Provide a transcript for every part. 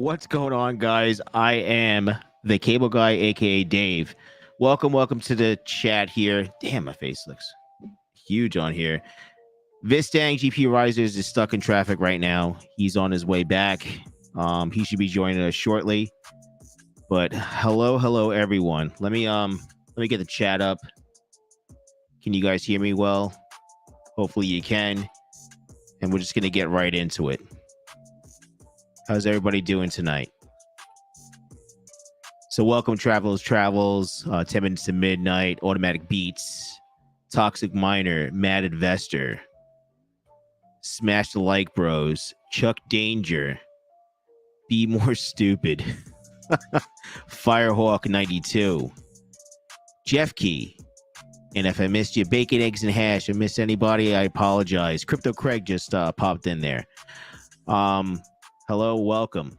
What's going on, guys? I am the cable guy, aka Dave. Welcome to the chat here. Damn, my face looks huge on here. Veteran GPURisers is stuck in traffic right now. He's on his way back. He should be joining us shortly. But hello, everyone. Let me get the chat up. Can you guys hear me well? Hopefully you can. And we're just gonna get right into it. How's everybody doing tonight? So welcome, Travelers Travels, 10 Minutes to Midnight, Automatic Beats, Toxic Miner, Mad Investor, Smash the Like Bros, Chuck Danger, Be More Stupid, Firehawk 92, Jeff Key, and if I missed you, Bacon, Eggs, and Hash, if I missed anybody, I apologize. Crypto Craig just popped in there. Hello, welcome.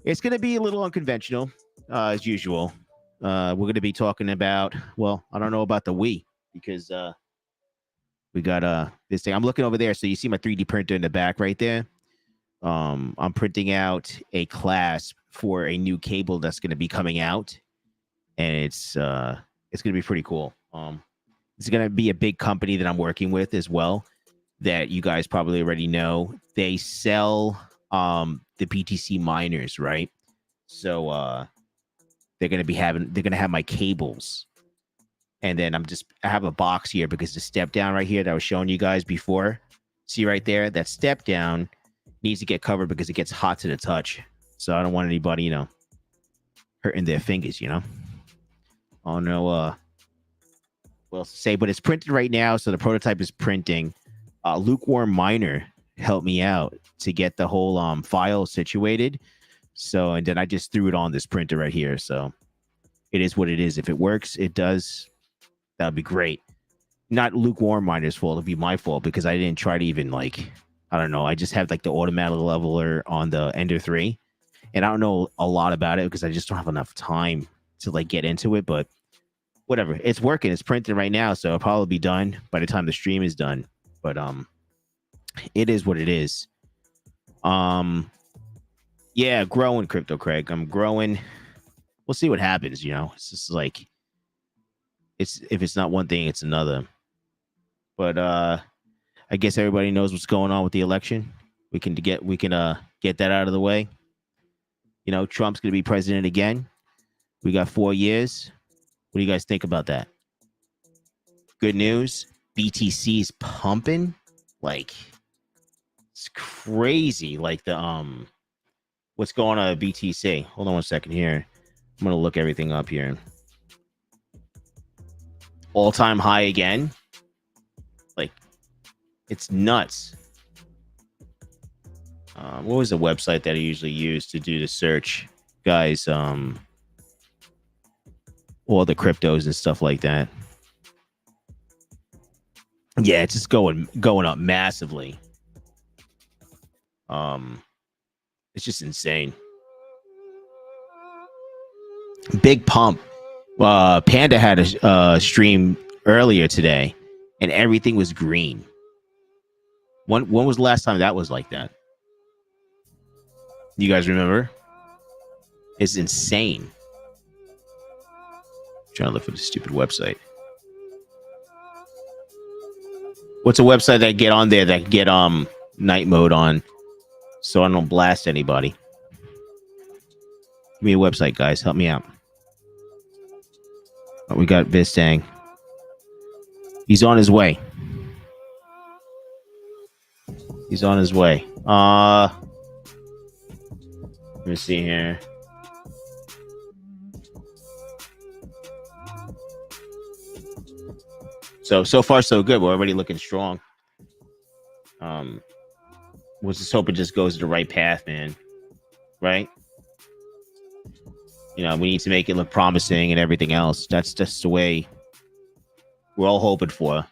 It's going to be a little unconventional, as usual. We're going to be talking about, well, I don't know about the Wii, because we got this thing. I'm looking over there, so you see my 3D printer in the back right there. I'm printing out a clasp for a new cable that's going to be coming out, and it's going to be pretty cool. It's going to be a big company that I'm working with as well, that you guys probably already know. They sell the BTC miners, right? So they're gonna have my cables, and then I have a box here because the step down right here that I was showing you guys before. See right there, that step down needs to get covered because it gets hot to the touch. So I don't want anybody, hurting their fingers, Oh no, well to say, but it's printed right now, so the prototype is printing. Lukewarm Miner helped me out to get the whole file situated. So, and then I just threw it on this printer right here. So it is what it is. If it works, it does. That would be great. Not Lukewarm Miner's fault. It'd be my fault because I didn't try to even I don't know. I just have the automatic leveler on the Ender 3. And I don't know a lot about it because I just don't have enough time to get into it. But whatever. It's working. It's printed right now. So it'll probably be done by the time the stream is done. But it is what it is. Yeah, growing, Crypto Craig. I'm growing. We'll see what happens, It's just if it's not one thing, it's another. But I guess everybody knows what's going on with the election. We can get that out of the way. Trump's gonna be president again. We got 4 years. What do you guys think about that? Good news. BTC's pumping. It's crazy. What's going on at BTC? Hold on one second here. I'm going to look everything up here. All-time high again. It's nuts. What was the website that I usually use to do the search? Guys, all the cryptos and stuff like that. Yeah, it's just going up massively. It's just insane. Big pump. Panda had a stream earlier today, and everything was green. When was the last time that was like that? You guys remember? It's insane. I'm trying to look for the stupid website. What's a website that get on there that get night mode on so I don't blast anybody? Give me a website, guys. Help me out. Oh, we got Vistang. He's on his way. He's on his way. Let me see here. So far so good. We're already looking strong. We'll just hope it just goes the right path, man. Right? We need to make it look promising and everything else. That's just the way we're all hoping for.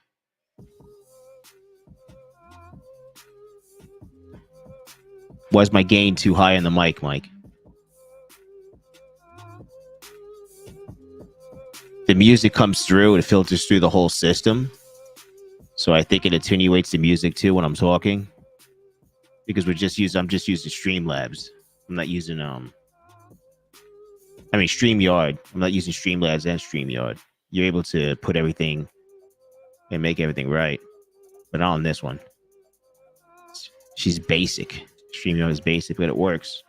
Was my gain too high on the mic, Mike? The music comes through and it filters through the whole system. So I think it attenuates the music too when I'm talking. Because I'm just using Streamlabs. I'm not using StreamYard. I'm not using Streamlabs and StreamYard. You're able to put everything and make everything right, but not on this one. She's basic. StreamYard is basic, but it works.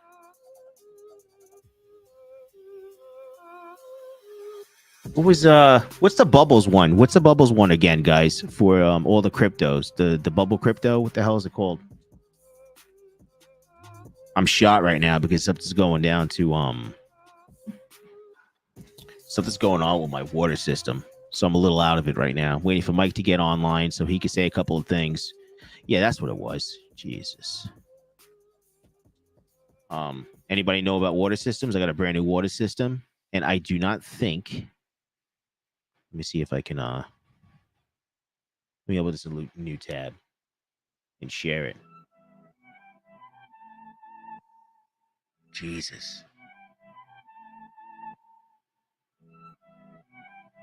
What's the bubbles one? What's the bubbles one again, guys? For all the cryptos, the bubble crypto. What the hell is it called? I'm shot right now because something's going down to something's going on with my water system. So I'm a little out of it right now. Waiting for Mike to get online so he could say a couple of things. Yeah, that's what it was. Jesus. Anybody know about water systems? I got a brand new water system, and I do not think. Let me see if I can let me open this new tab and share it. Jesus.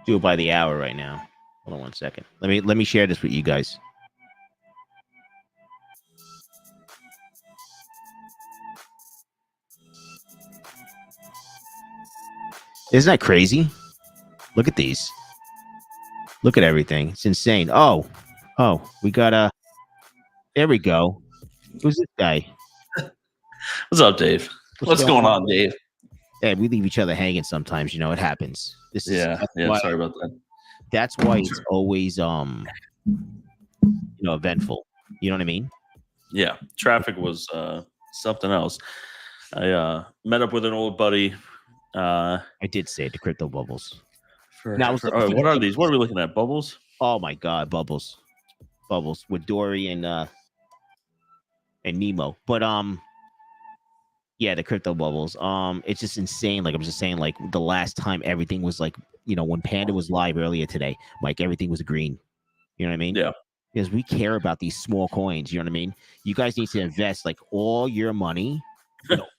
Do it by the hour right now. Hold on 1 second. Let me share this with you guys. Isn't that crazy? Look at these. Look at everything. It's insane. Oh, we got a. There we go. Who's this guy? What's up, Dave? What's going on, Dave? Hey, we leave each other hanging sometimes. You know, it happens. This is sorry about that. That's why it's always eventful. You know what I mean? Yeah, traffic was something else. I met up with an old buddy. I did say the crypto bubbles. What are these? What are we looking at? Bubbles? Oh my god, bubbles with Dory and Nemo. But yeah, the crypto bubbles. It's just insane. Like I'm just saying, like the last time everything was like, when Panda was live earlier today, like everything was green. You know what I mean? Yeah. Because we care about these small coins. You know what I mean? You guys need to invest like all your money,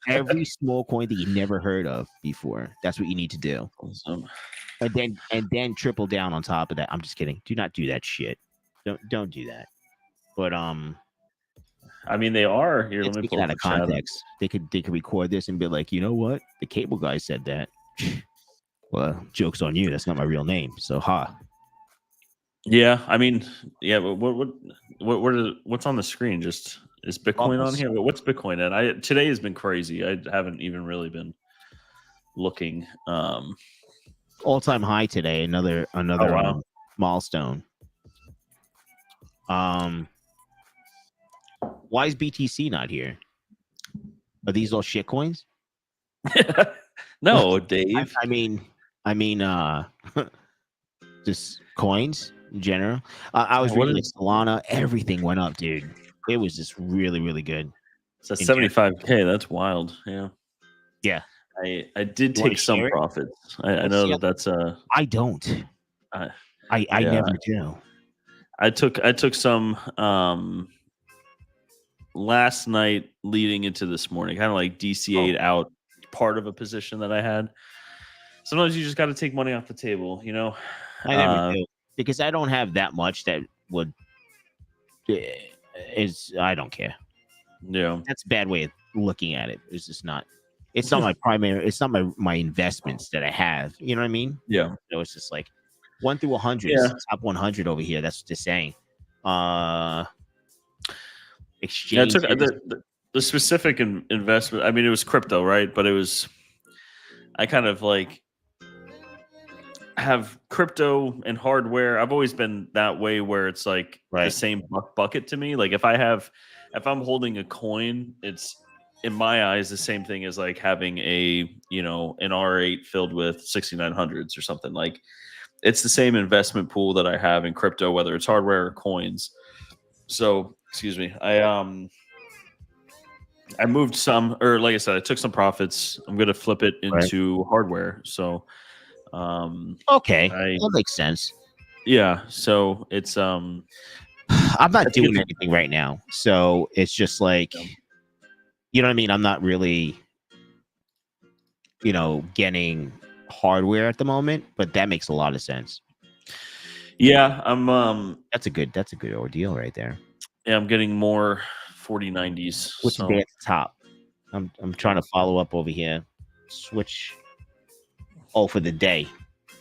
every small coin that you never heard of before. That's what you need to do. Awesome. And then triple down on top of that. I'm just kidding. Do not do that shit. Don't do that. But I mean, they are here. Let me pull out of context. They could record this and be like, you know what? The cable guy said that. Well, joke's on you. That's not my real name. So Yeah, I mean, yeah. What's on the screen? Just is Bitcoin on here? What's Bitcoin at? Today has been crazy. I haven't even really been looking. All-time high today. Another milestone. Why is BTC not here? Are these all shit coins? No, Dave. I mean, just coins in general. I was reading like Solana. Everything went up, dude. It was just really, really good. So 75K. That's wild. Yeah. Yeah. I did take some profits. I know that's I don't. I never do. I took some last night leading into this morning, kind of like DCA'd out part of a position that I had. Sometimes you just got to take money off the table, I never do, because I don't have that much that would I don't care. Yeah, that's a bad way of looking at it. It's just not. It's not my primary. It's not my investments that I have. You know what I mean? Yeah. It's just like 1 through 100. Yeah. Top 100 over here. That's just saying. Exchange. Yeah, I took the specific investment. I mean, it was crypto, right? But it was. I kind of like have crypto and hardware. I've always been that way, where it's like the same bucket to me. Like if I'm holding a coin, it's in my eyes the same thing as like having a an R8 filled with 6900s or something. Like it's the same investment pool that I have in crypto, whether it's hardware or coins. So excuse me, I moved some, or like I said, I took some profits. I'm going to flip it into hardware. So okay, that makes sense. Yeah, so it's I'm not doing anything right now, so it's just like, you know what I mean? I'm not really, getting hardware at the moment, but that makes a lot of sense. Yeah, I'm that's a good ordeal right there. Yeah, I'm getting more 4090s. What's the day at the top? I'm trying to follow up over here. Switch. Oh, for the day.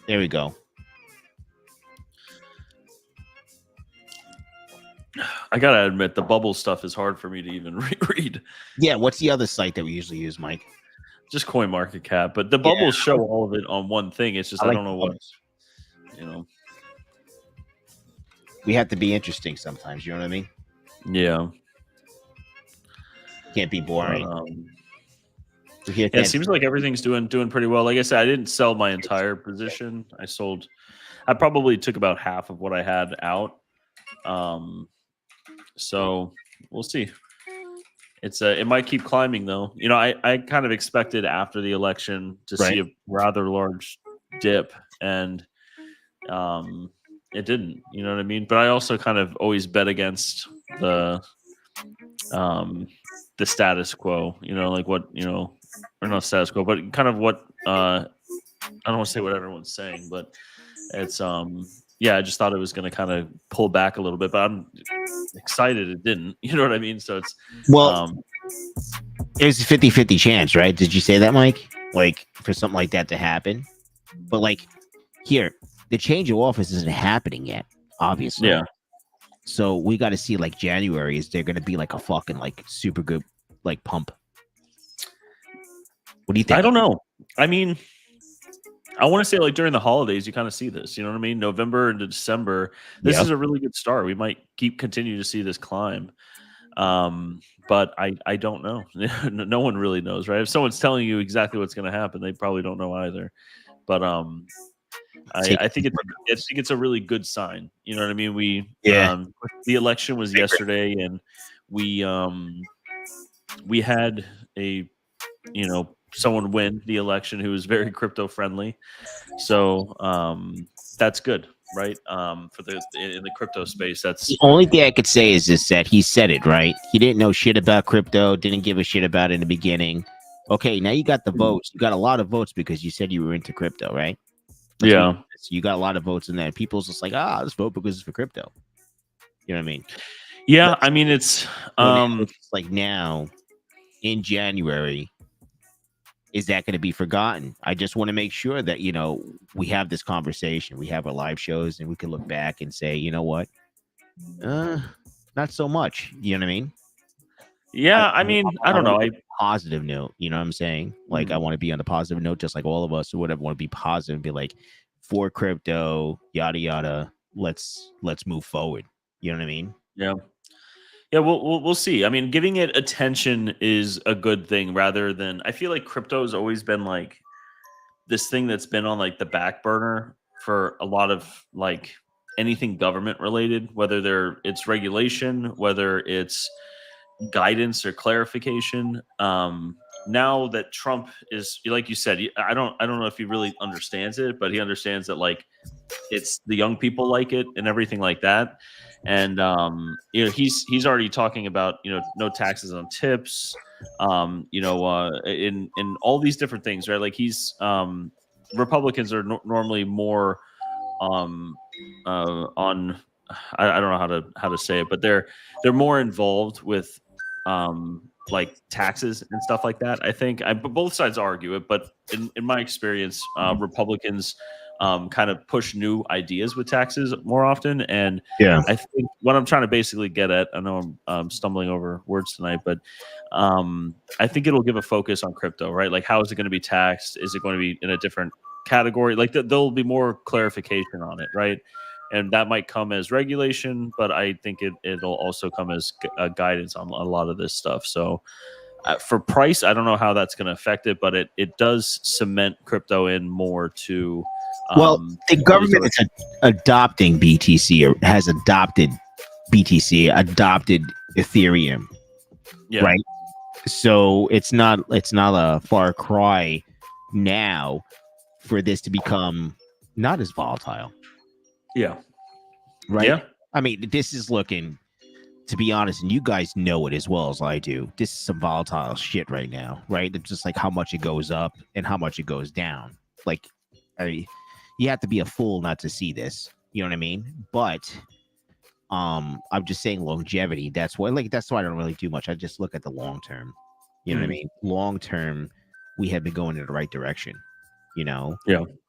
There we go. I gotta admit, the bubble stuff is hard for me to even read. Yeah, what's the other site that we usually use, Mike? Just CoinMarketCap, but the bubbles show all of it on one thing. It's just I don't know what, you know. We have to be interesting sometimes. You know what I mean? Yeah. Can't be boring. Yeah, it seems like everything's doing pretty well. Like I said, I didn't sell my entire position. I probably took about half of what I had out. So we'll see. It might keep climbing though. You know, I kind of expected after the election to see a rather large dip, and it didn't. You know what I mean? But I also kind of always bet against the status quo. You know, like what or not status quo, but kind of what I don't want to say what everyone's saying, but it's yeah, I just thought it was going to kind of pull back a little bit, but I'm excited it didn't. You know what I mean? So it's there's a 50-50 chance, right? Did you say that, Mike? Like for something like that to happen? But like here, the change of office isn't happening yet, obviously. Yeah. So we got to see like January. Is there going to be like a fucking like super good like pump? What do you think? I don't know. I mean, I want to say like during the holidays, you kind of see this. You know what I mean? November into December, this is a really good start. We might continue to see this climb. But I don't know. No one really knows, right? If someone's telling you exactly what's going to happen, they probably don't know either. But I think it's a really good sign. You know what I mean? The election was yesterday, and we had a someone win the election who was very crypto friendly. So that's good, right? In the crypto space, that's the only thing I could say is this: that he said it right. He didn't know shit about crypto, didn't give a shit about it in the beginning. Okay, now you got the votes. You got a lot of votes because you said you were into crypto, right? Yeah. So you got a lot of votes in that. People's just like, let's vote because it's for crypto. You know what I mean? Yeah, I mean it's like now in January. Is that going to be forgotten? I just want to make sure that, we have this conversation. We have our live shows and we can look back and say, you know what? Not so much. You know what I mean? Yeah, I mean, I don't know. Positive note. You know what I'm saying? Like, I want to be on the positive note, just like all of us or whatever. Want to be positive and be like, for crypto, yada, yada. Let's move forward. You know what I mean? Yeah. Yeah, we'll see. I mean, giving it attention is a good thing rather than I feel like crypto has always been like this thing that's been on like the back burner for a lot of like anything government related, whether it's regulation, whether it's guidance or clarification. Now that Trump is, like you said, I don't know if he really understands it, but he understands that like it's the young people like it and everything like that. And he's already talking about no taxes on tips, in all these different things, right? Like he's Republicans are normally more on I don't know how to say it, but they're more involved with like taxes and stuff like that. I think both sides argue it, but in my experience, Republicans kind of push new ideas with taxes more often. And I think what I'm trying to basically get at, I know I'm stumbling over words tonight, but I think it'll give a focus on crypto, right? Like how is it going to be taxed? Is it going to be in a different category? Like there'll be more clarification on it, right? And that might come as regulation, but I think it'll also come as guidance on a lot of this stuff. So for price, I don't know how that's going to affect it, but it does cement crypto in more to. The government is adopting BTC or has adopted BTC, adopted Ethereum, right? So it's not a far cry now for this to become not as volatile. Yeah. Right. Yeah. I mean, this is looking, to be honest, and you guys know it as well as I do. This is some volatile shit right now, right? It's just like how much it goes up and how much it goes down. Like, you have to be a fool not to see this. You know what I mean? But I'm just saying longevity. That's why I don't really do much. I just look at the long term. You know what I mean? Long term, we have been going in the right direction. Yeah.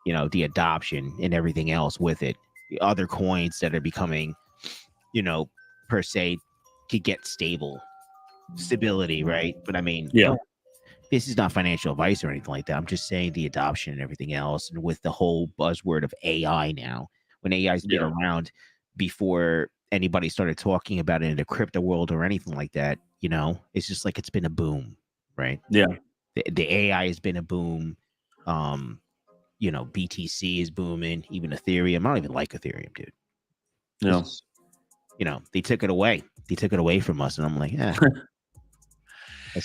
The adoption and everything else with it. The other coins that are becoming, per se, could get stability, right? But I mean, Yeah. this is not financial advice or anything like that. I'm just saying the adoption and everything else, and with the whole buzzword of AI now, when AI's been around before anybody started talking about it in the crypto world or anything like that, it's just like it's been a boom, right? Yeah. The AI has been a boom. BTC is booming, even Ethereum. I don't even like Ethereum, dude. Yeah. They took it away. They took it away from us, and I'm like, that's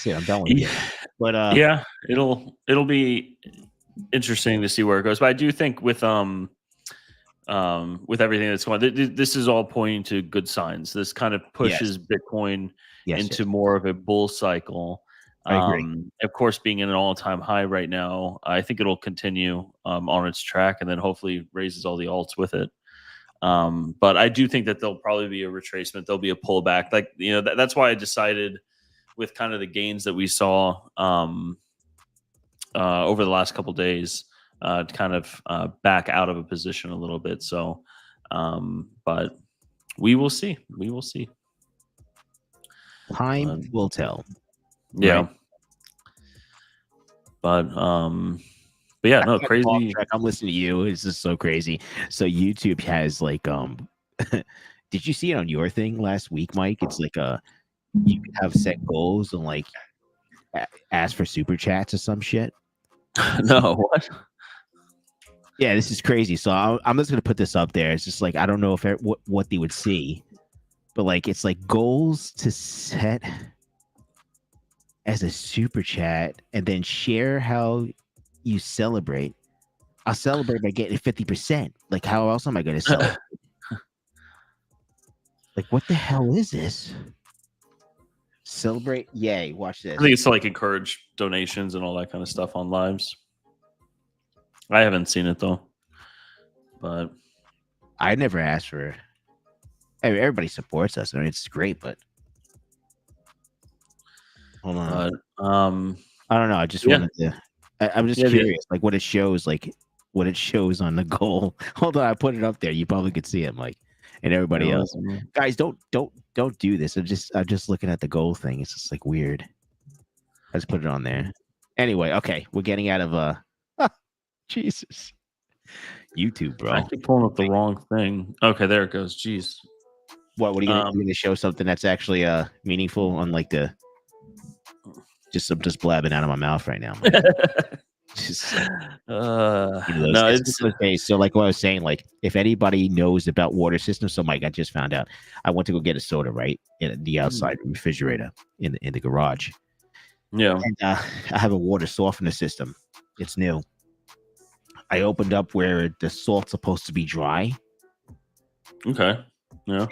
it. I'm done with it. But yeah, it'll be interesting to see where it goes. But I do think with everything that's going on, this is all pointing to good signs. This kind of pushes Bitcoin into more of a bull cycle. I agree. Of course, being in an all-time high right now, I think it'll continue on its track, and then hopefully raises all the alts with it. But I do think that there'll probably be a retracement. There'll be a pullback. Like, that's why I decided with kind of the gains that we saw over the last couple of days to kind of back out of a position a little bit. So, but we will see. We will see. Time will tell. Yeah. Right? But yeah, no, crazy. I'm listening to you. It's just so crazy. So YouTube has like did you see it on your thing last week, Mike? It's like you can have set goals and like ask for super chats or some shit. No, what? Yeah, this is crazy. So I'm just gonna put this up there. It's just like I don't know if what they would see, but like it's like goals to set as a super chat and then share how you celebrate. I'll celebrate by getting 50%. Like, how else am I going to celebrate? Like, what the hell is this? Celebrate? Yay. Watch this. I think it's to like encourage donations and all that kind of stuff on lives. I haven't seen it though, but I never asked for it. Everybody supports us. I mean, it's great, but hold on. I don't know. I just wanted to. I'm just curious, like what it shows, on the goal. Hold on, I put it up there. You probably could see it, Mike, and everybody else. Guys, don't do this. I'm just looking at the goal thing. It's just like weird. I just put it on there. Anyway, okay, we're getting out of Jesus. YouTube, bro. I keep pulling up the wrong thing. Okay, there it goes. Jeez. What are you going to show something that's actually meaningful on like the? I'm just blabbing out of my mouth right now. No, it's okay. So like what I was saying, like if anybody knows about water systems, so Mike, I just found out. I went to go get a soda, right, in the outside refrigerator in the garage. Yeah, and I have a water softener system. It's new. I opened up where the salt's supposed to be dry. Okay. Yeah.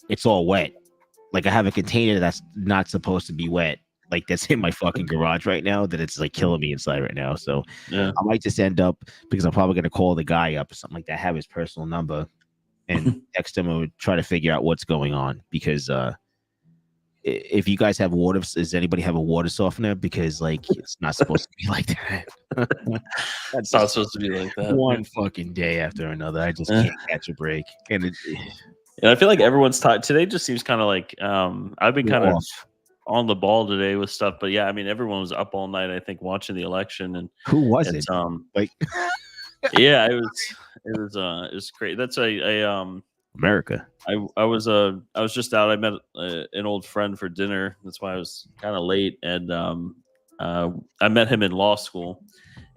It's all wet. Like I have a container that's not supposed to be wet. Like that's in my fucking garage right now that it's like killing me inside right now. So I might just end up, because I'm probably going to call the guy up or something like that, have his personal number and text him and try to figure out what's going on. Because if you guys have water, does anybody have a water softener? Because like it's not supposed to be like that. It's not supposed to be like that. One fucking day after another. I just can't catch a break. And I feel like everyone's tired. Today just seems kind of like I've been kind of on the ball today with stuff, but yeah, I mean everyone was up all night, I think, watching the election. And who was it? Like yeah, it was great. That's America. I was just out. I met an old friend for dinner. That's why I was kind of late. And I met him in law school,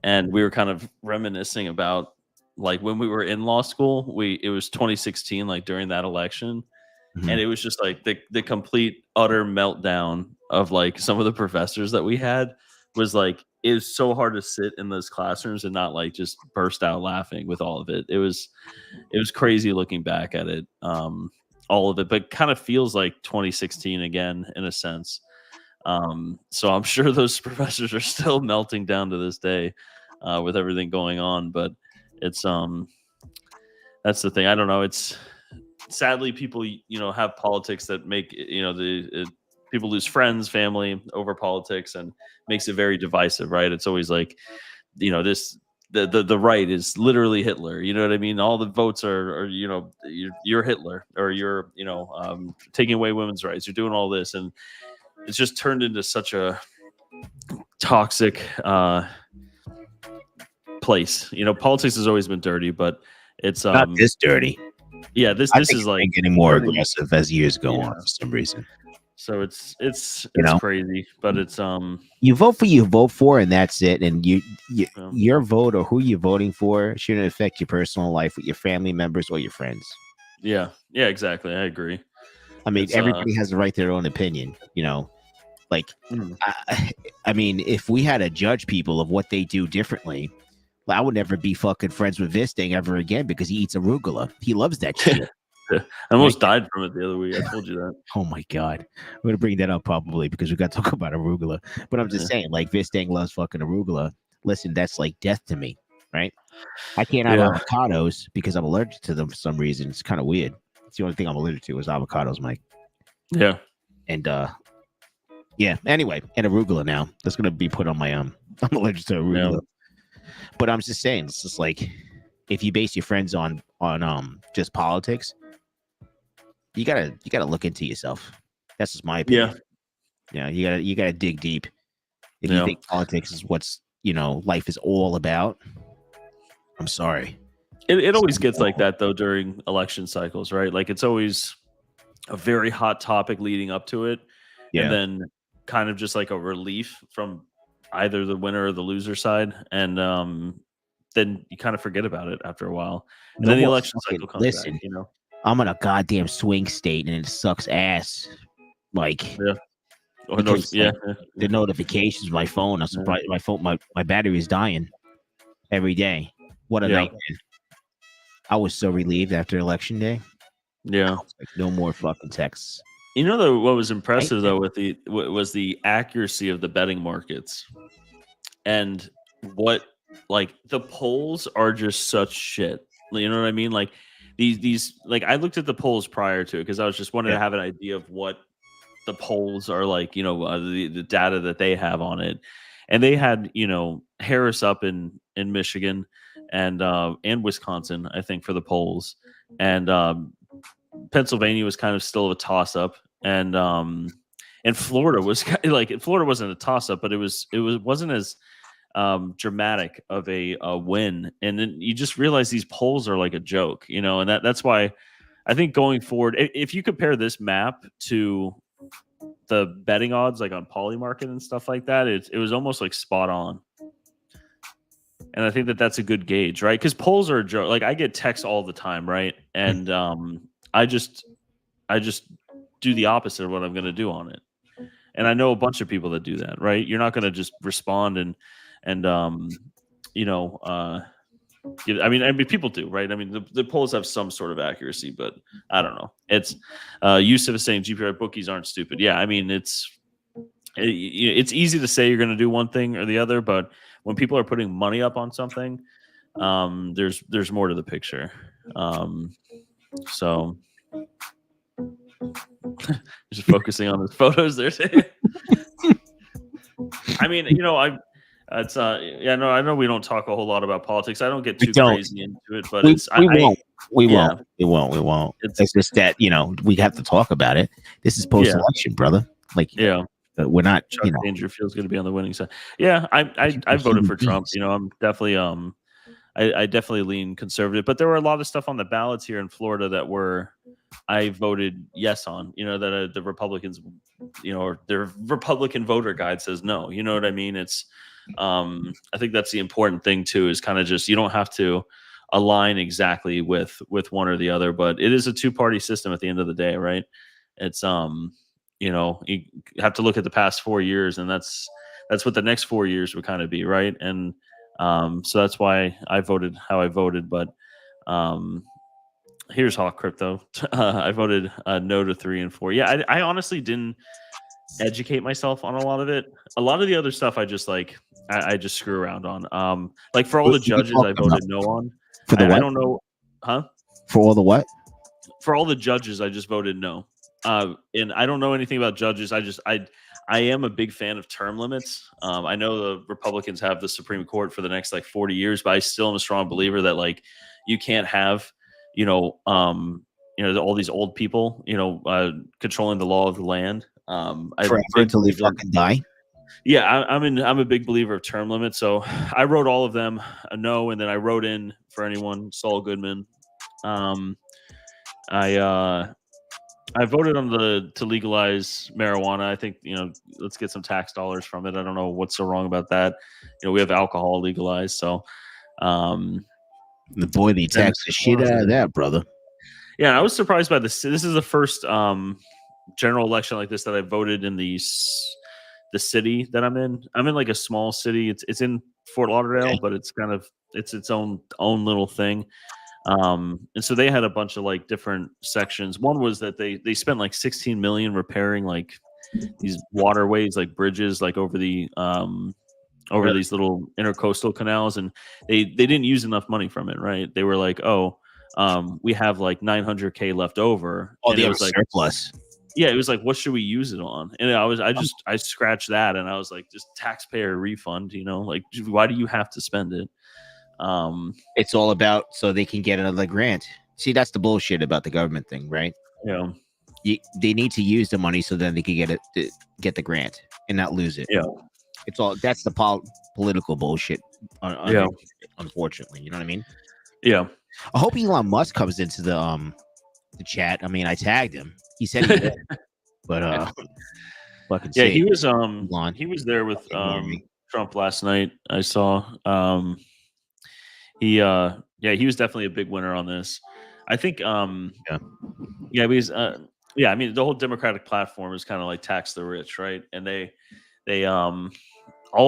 and we were kind of reminiscing about like when we were in law school. It was 2016, like during that election. And it was just like the complete utter meltdown of like some of the professors that we had was like, it was so hard to sit in those classrooms and not like just burst out laughing with all of it. It was crazy looking back at it, all of it, but kind of feels like 2016 again in a sense. So I'm sure those professors are still melting down to this day with everything going on. But it's that's the thing. I don't know. It's sadly people have politics that make people lose friends, family over politics, and makes it very divisive, right? It's always like, this the right is literally Hitler. You know what I mean? All the votes are you're Hitler, or you're taking away women's rights. You're doing all this, and it's just turned into such a toxic place. Politics has always been dirty, but it's not this dirty. Yeah, this is like getting more aggressive as years go on for some reason. So it's crazy, but it's you vote for you vote for, and that's it. And your vote or who you're voting for shouldn't affect your personal life with your family members or your friends. Yeah, exactly. I agree. I mean, everybody has the right to their own opinion. Like, I mean, if we had to judge people of what they do differently, I would never be fucking friends with Vistang ever again because he eats arugula. He loves that shit. I almost died from it the other week. I told you that. Oh my god, I'm gonna bring that up probably because we got to talk about arugula. But I'm just saying, like, Vistang loves fucking arugula. Listen, that's like death to me, right? I can't have avocados because I'm allergic to them for some reason. It's kind of weird. It's the only thing I'm allergic to is avocados, Mike. Yeah, and yeah. Anyway, and arugula now. That's gonna be put on my I'm allergic to arugula. Yeah. But I'm just saying, it's just like if you base your friends on just politics, you gotta look into yourself. That's just my opinion. Yeah, you gotta dig deep. If you think politics is what's life is all about, I'm sorry. It always gets like that though during election cycles, right? Like it's always a very hot topic leading up to it, and then kind of just like a relief from either the winner or the loser side, and then you kind of forget about it after a while, and then the election cycle comes back. I'm in a goddamn swing state, and it sucks ass. Like, the notifications, my phone. I'm surprised my phone, my battery is dying every day. What a nightmare! I was so relieved after election day. Yeah, like, no more fucking texts. Though, what was impressive though was the accuracy of the betting markets, and what the polls are just such shit. You know what I mean? Like these I looked at the polls prior to it because I was just wanting to have an idea of what the polls are like. The data that they have on it, and they had Harris up in Michigan and Wisconsin, I think, for the polls, and Pennsylvania was kind of still a toss up, and Florida was Florida wasn't a toss up, but it wasn't as dramatic of a win. And then you just realize these polls are like a joke, and that's why I think going forward, if you compare this map to the betting odds like on Polymarket and stuff like that, it was almost like spot on. And I think that's a good gauge, right? Because polls are a joke. Like I get texts all the time, right? And I just do the opposite of what I'm going to do on it. And I know a bunch of people that do that, right? You're not going to just respond and I mean, people do, right? I mean, the polls have some sort of accuracy, but I don't know. It's Yusuf is saying GPR bookies aren't stupid. Yeah, I mean, it's easy to say you're going to do one thing or the other, but when people are putting money up on something, there's more to the picture. So just focusing on the photos there. I mean, it's I know we don't talk a whole lot about politics. I don't get too crazy into it, but we won't. It's just that we have to talk about it. This is post-election, brother. Like, we're not. Chuck Dangerfield's going to be on the winning side. Yeah, I voted for Trump. I'm definitely I definitely lean conservative, but there were a lot of stuff on the ballots here in Florida that I voted yes on. That the Republicans, or their Republican voter guide says no. You know what I mean? It's I think that's the important thing too, is kind of just, you don't have to align exactly with one or the other, but it is a two-party system at the end of the day, right? It's you have to look at the past 4 years, and that's what the next 4 years would kind of be, right? And so that's why I voted how I voted. But here's Hawk Crypto. I voted no to 3 and 4. Yeah, I honestly didn't educate myself on a lot of it. A lot of the other stuff I just I just screw around on. Like for all the judges I voted no on. For the what? I don't know. Huh? For all the what? For all the judges I just voted no. and I don't know anything about judges. I am a big fan of term limits. I know the Republicans have the Supreme Court for the next like 40 years, but I still am a strong believer that like you can't have, all these old people, controlling the law of the land. Forever until they fucking die. Yeah, I'm a big believer of term limits. So I wrote all of them a no, and then I wrote in for anyone Saul Goodman. I voted on to legalize marijuana. I think, let's get some tax dollars from it. I don't know what's so wrong about that. We have alcohol legalized, so the boy, they tax the shit out of that, brother. Yeah, I was surprised by this. This is the first general election like this that I voted in the city that I'm in. I'm in like a small city. It's in Fort Lauderdale, but it's kind of its own little thing. And so they had a bunch of like different sections. One was that they spent like 16 million repairing like these waterways, like bridges, like over the these little intercoastal canals, and they didn't use enough money from it, right? They were like, we have like 900K left over. Oh, they was like surplus. Yeah, it was like, what should we use it on? And I scratched that, and I was like, just taxpayer refund, like why do you have to spend it? It's all about so they can get another grant. See, that's the bullshit about the government thing, right? Yeah. They need to use the money so then they can get the grant and not lose it. Yeah. It's all that's the political bullshit. Unfortunately, you know what I mean? Yeah. I hope Elon Musk comes into the chat. I mean, I tagged him. He said he did, but fucking yeah, he was there with Trump last night. I saw. He was definitely a big winner on this. I think because I mean the whole Democratic platform is kind of like tax the rich, right? And they all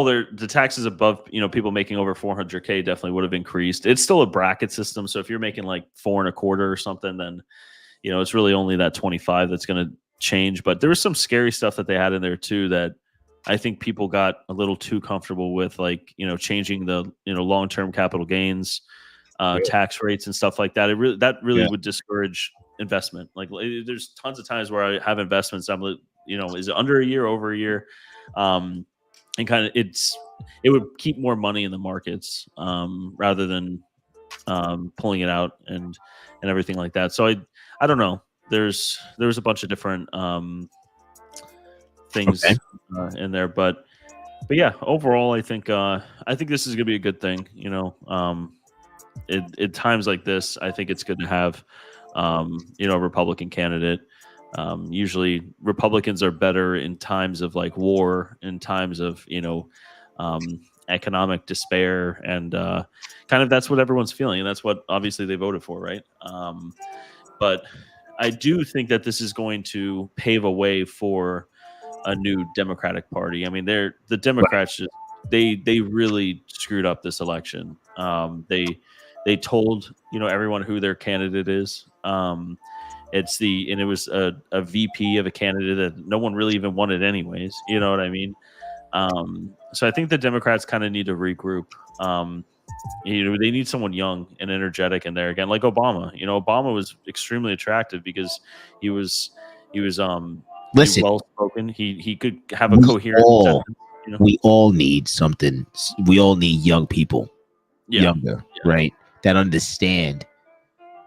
the taxes above, people making over 400K definitely would have increased. It's still a bracket system, so if you're making like 4.25 or something, then it's really only that 25 that's going to change. But there was some scary stuff that they had in there too that I think people got a little too comfortable with, like, changing the, long-term capital gains, tax rates and stuff like that. That really would discourage investment. Like, there's tons of times where I have investments. I'm, is it under a year, over a year? And kind of it would keep more money in the markets rather than pulling it out and everything like that. So I don't know. There's a bunch of different things in there, but yeah, overall, I think this is gonna be a good thing. At times like this, I think it's good to have a Republican candidate. Usually, Republicans are better in times of like war, in times of economic despair, and kind of that's what everyone's feeling, and that's what obviously they voted for, right? But I do think that this is going to pave a way for a new Democratic Party. I mean, the Democrats they really screwed up this election. They told everyone who their candidate is. It was a VP of a candidate that no one really even wanted anyways. You know what I mean? So I think the Democrats kind of need to regroup. They need someone young and energetic in there again, like Obama. Obama was extremely attractive because he was listen, well spoken. He could have a coherent sentence, We all need something. We all need young people, younger, right? That understand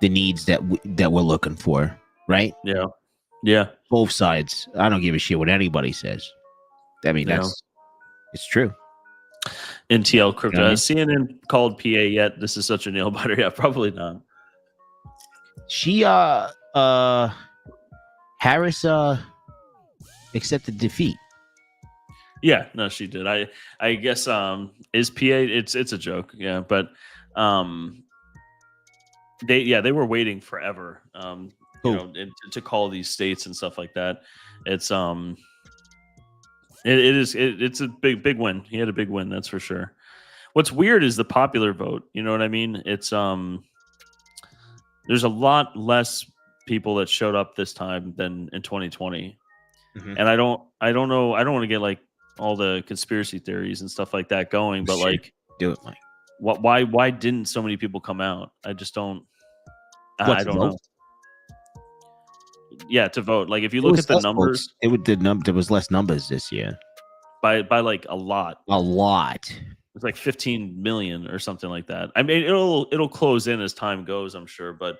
the needs that we're looking for, right? Yeah. Both sides. I don't give a shit what anybody says. I mean, it's true. NTL crypto. Has CNN called PA yet? This is such a nail biter. Yeah, probably not. She Harris accepted defeat. Yeah, no, she did. I guess is PA it's a joke. Yeah, but they were waiting forever to call these states and stuff like that. It's it's a big win. He had a big win, that's for sure. What's weird is the popular vote. You know what I mean? It's there's a lot less people that showed up this time than in 2020. Mm-hmm. And I don't know. I don't want to get like all the conspiracy theories and stuff like that going, but like, do it, Mike. Why didn't so many people come out? I just don't. I don't know. to vote. Like if you look at the numbers, there was less numbers this year by like a lot. It's like 15 million or something like that. I mean, it'll close in as time goes, I'm sure, but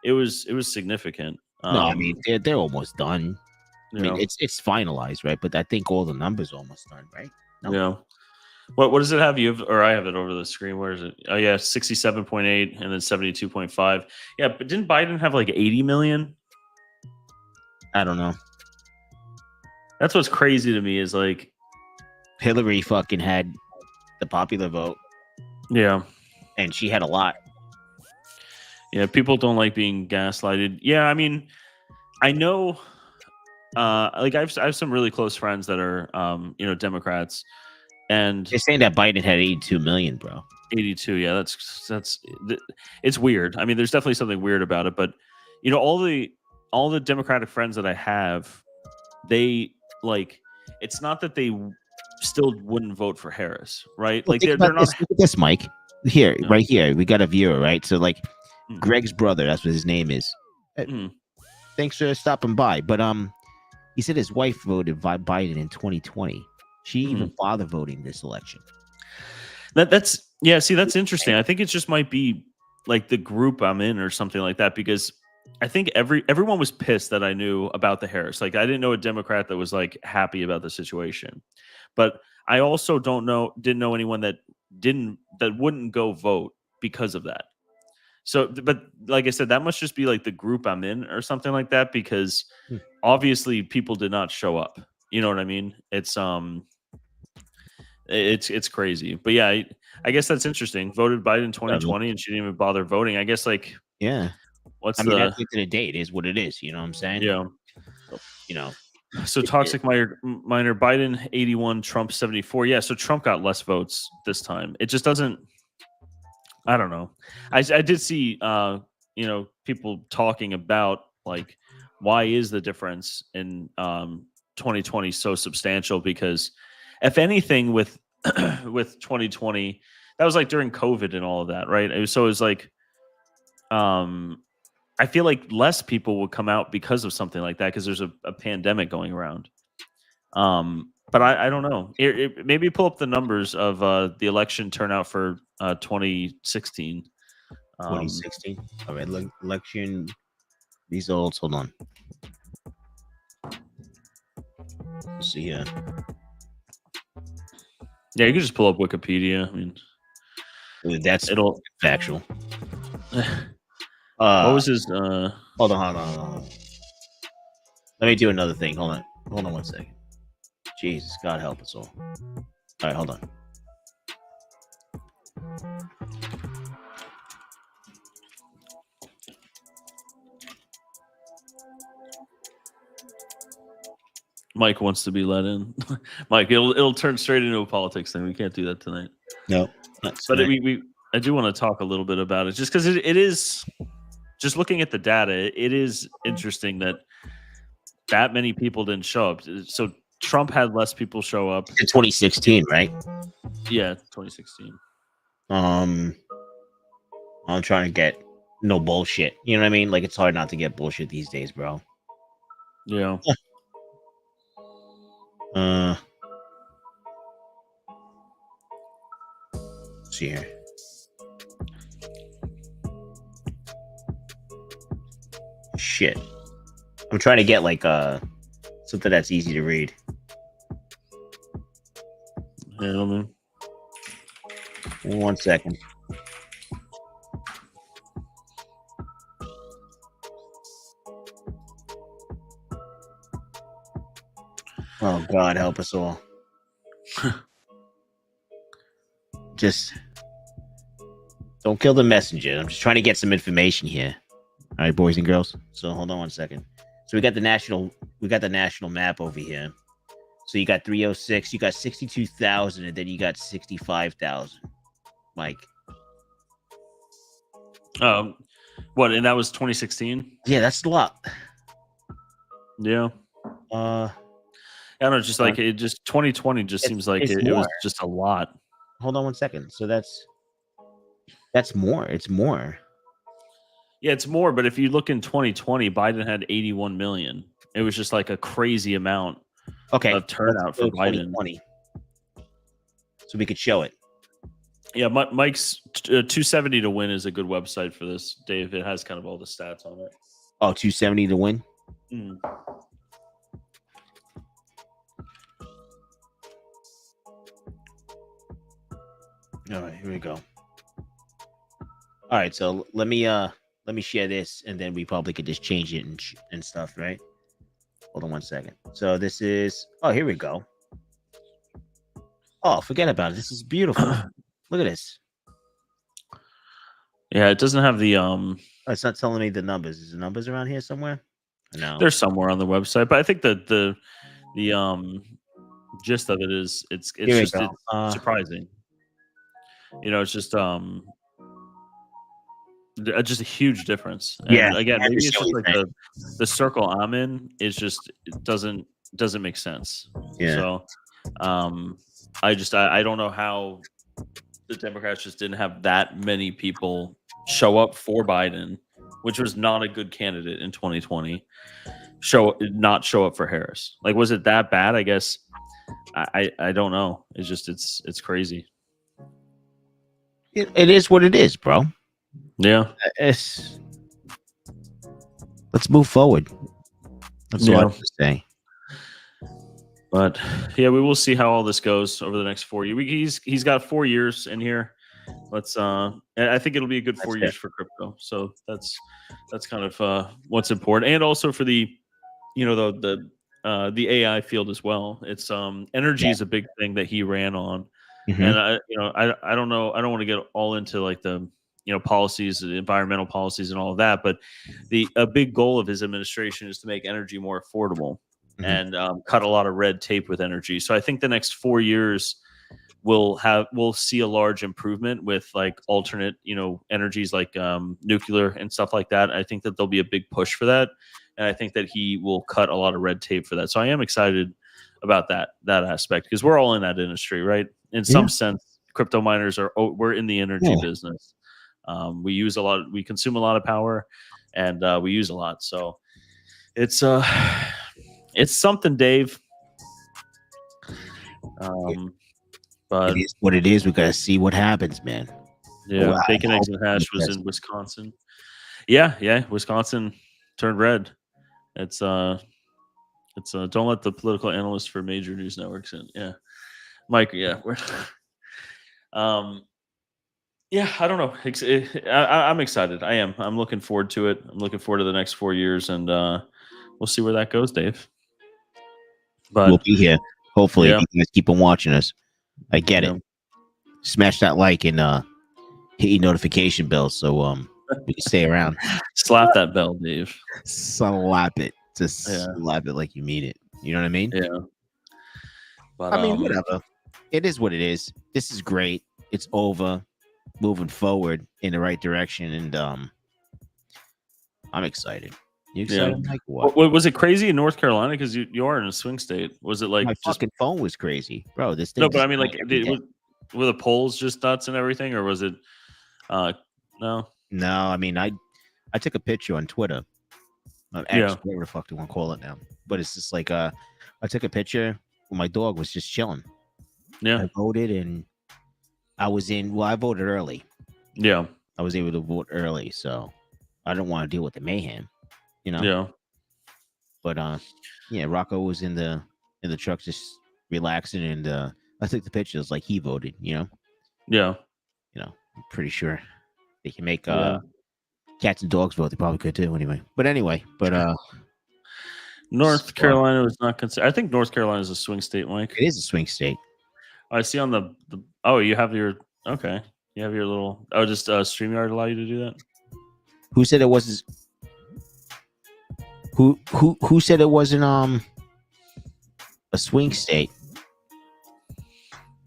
it was significant. No, I mean they're almost done. I mean it's finalized, right? But I think all the numbers are almost done, right? No. Yeah. What does it have? Or I have it over the screen. Where is it? Oh yeah, 67.8 and then 72.5. Yeah, but didn't Biden have like 80 million? I don't know. That's what's crazy to me is like Hillary fucking had the popular vote. Yeah. And she had a lot. Yeah, people don't like being gaslighted. Yeah, I mean, I know like I have some really close friends that are Democrats, and they're saying that Biden had 82 million, bro. 82, yeah, that's it's weird. I mean, there's definitely something weird about it, but all the Democratic friends that I have, they like it's not that they still wouldn't vote for Harris, right? Well, like they're not. Look at this, Mike. Here, right here, we got a viewer, right? So like Greg's brother, that's what his name is. Thanks for stopping by. But he said his wife voted Biden in 2020. She even bothered voting this election. That's interesting. I think it just might be like the group I'm in or something like that, because I think everyone was pissed that I knew about the Harris. Like I didn't know a Democrat that was like happy about the situation, but I also didn't know anyone that wouldn't go vote because of that. So, but like I said, that must just be like the group I'm in or something like that, because obviously people did not show up. You know what I mean? It's crazy. But yeah, I guess that's interesting. Voted Biden 2020 and she didn't even bother voting. I guess like, yeah. What's I mean, at the end of the day, it is what it is. You know what I'm saying? Yeah. So, So Toxic Miner Biden 81, Trump 74. Yeah, so Trump got less votes this time. It just doesn't. I don't know. I did see people talking about like why is the difference in 2020 so substantial? Because if anything, with with 2020, that was like during COVID and all of that, right? It was like I feel like less people would come out because of something like that, because there's a pandemic going around. But I don't know. Maybe pull up the numbers of the election turnout for 2016. 2016. All right, election results. Hold on. Let's see here. Yeah, you can just pull up Wikipedia. I mean, that's factual. What was his? Hold on. Let me do another thing. Hold on 1 second. Jesus, God help us all. All right, hold on. Mike wants to be let in. Mike, it'll turn straight into a politics thing. We can't do that tonight. No, but I do want to talk a little bit about it, just because it is. Just looking at the data, it is interesting that many people didn't show up. So Trump had less people show up. In 2016, right? Yeah, 2016. I'm trying to get no bullshit. You know what I mean? Like, it's hard not to get bullshit these days, bro. Yeah. Let's see here. Shit. I'm trying to get like something that's easy to read. Yeah, man. 1 second. Oh God, help us all. Just don't kill the messenger. I'm just trying to get some information here. All right, boys and girls. So hold on 1 second. So we got the national map over here. So you got 306, you got 62,000, and then you got 65,000. Mike. What? And that was 2016. Yeah, that's a lot. Yeah. I don't know. Just like it, just 2020 just seems like it was just a lot. Hold on 1 second. So that's more. It's more. Yeah, it's more. But if you look in 2020, Biden had 81 million. It was just like a crazy amount of turnout for Biden. 2020, so we could show it. Yeah, Mike's 270 to win is a good website for this, Dave. It has kind of all the stats on it. Oh, 270 to win. All right, here we go. All right, so let me share this, and then we probably could just change it and stuff, right? Hold on one second. So this is, oh, here we go. Oh, forget about it. This is beautiful. Look at this. Yeah, it doesn't have the Oh, it's not telling me the numbers. Is the numbers around here somewhere? No. They're somewhere on the website, but I think that the gist of it is it's just it's surprising. You know, it's just a huge difference. And yeah. Again, maybe it's just like the circle I'm in is just it doesn't make sense. Yeah. So I don't know how the Democrats just didn't have that many people show up for Biden, which was not a good candidate in 2020. Not show up for Harris. Like, was it that bad? I guess I don't know. It's just it's crazy. It is what it is, bro. Yeah. Let's move forward. That's all I have to say. But yeah, we will see how all this goes over the next 4 years. He's got 4 years in here. Let's I think it'll be a good 4 years for crypto. So that's kind of what's important, and also for the the AI field as well. It's energy is a big thing that he ran on, and I don't know. I don't want to get all into like the policies, the environmental policies, and all of that. But a big goal of his administration is to make energy more affordable and cut a lot of red tape with energy. So I think the next 4 years we'll see a large improvement with like alternate energies like nuclear and stuff like that. I think that there'll be a big push for that, and I think that he will cut a lot of red tape for that. So I am excited about that aspect, because we're all in that industry, right? In some sense, crypto miners we're in the energy business. We use a lot, we consume a lot of power, and we use a lot. So it's something, Dave. But it is what it is. We gotta see what happens, man. Yeah, bacon, eggs, and hash was in Wisconsin. Yeah, Wisconsin turned red. It's don't let the political analysts for major news networks in. Yeah, Mike. Yeah, we're yeah. I don't know. I'm excited. I am. I'm looking forward to it. I'm looking forward to the next 4 years, and we'll see where that goes, Dave. But we'll be here. Hopefully, if you guys keep on watching us. I get it. Smash that like and hit your notification bell so we can stay around. Slap that bell, Dave. Slap it. Just slap it like you mean it. You know what I mean? Yeah. But I mean, whatever. It is what it is. This is great. It's over. Moving forward in the right direction, and I'm excited. You excited? Like what? Was it crazy in North Carolina? Because you are in a swing state. Was it like my fucking phone was crazy, bro? This thing. No, but I mean, like, were the polls just nuts and everything, or was it? No. No, I mean, I took a picture on Twitter. Whatever the fuck do you want to call it now? But it's just like I took a picture when my dog was just chilling. Yeah. I voted, and I voted early. Yeah. I was able to vote early, so I don't want to deal with the mayhem. Yeah. But Rocco was in the truck just relaxing, and I took the pictures like he voted. Yeah. I'm pretty sure they can make cats and dogs vote. They probably could too. Anyway, North Carolina was not considered. I think North Carolina is a swing state, Mike. It is a swing state. I see on the you have your you have your little just StreamYard allow you to do that. Who said it wasn't? Who said it wasn't a swing state?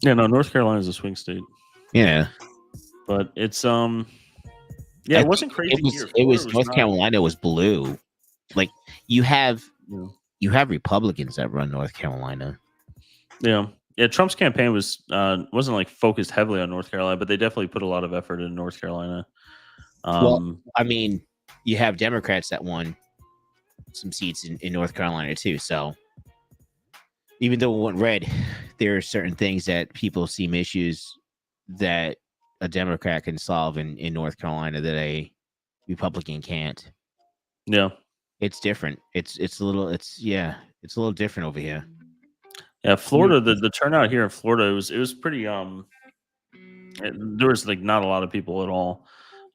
Yeah, no, North Carolina is a swing state. Yeah, but it's it wasn't crazy. It was North Carolina was blue. Like you have Republicans that run North Carolina. Yeah. Trump's campaign wasn't like focused heavily on North Carolina, but they definitely put a lot of effort in North Carolina. Well, I mean, you have Democrats that won some seats in North Carolina too. So even though it went red, there are certain things that people seem issues that a Democrat can solve in North Carolina that a Republican can't. Yeah. It's different. It's a little different over here. Yeah, Florida, the turnout here in Florida it was pretty there was like not a lot of people at all.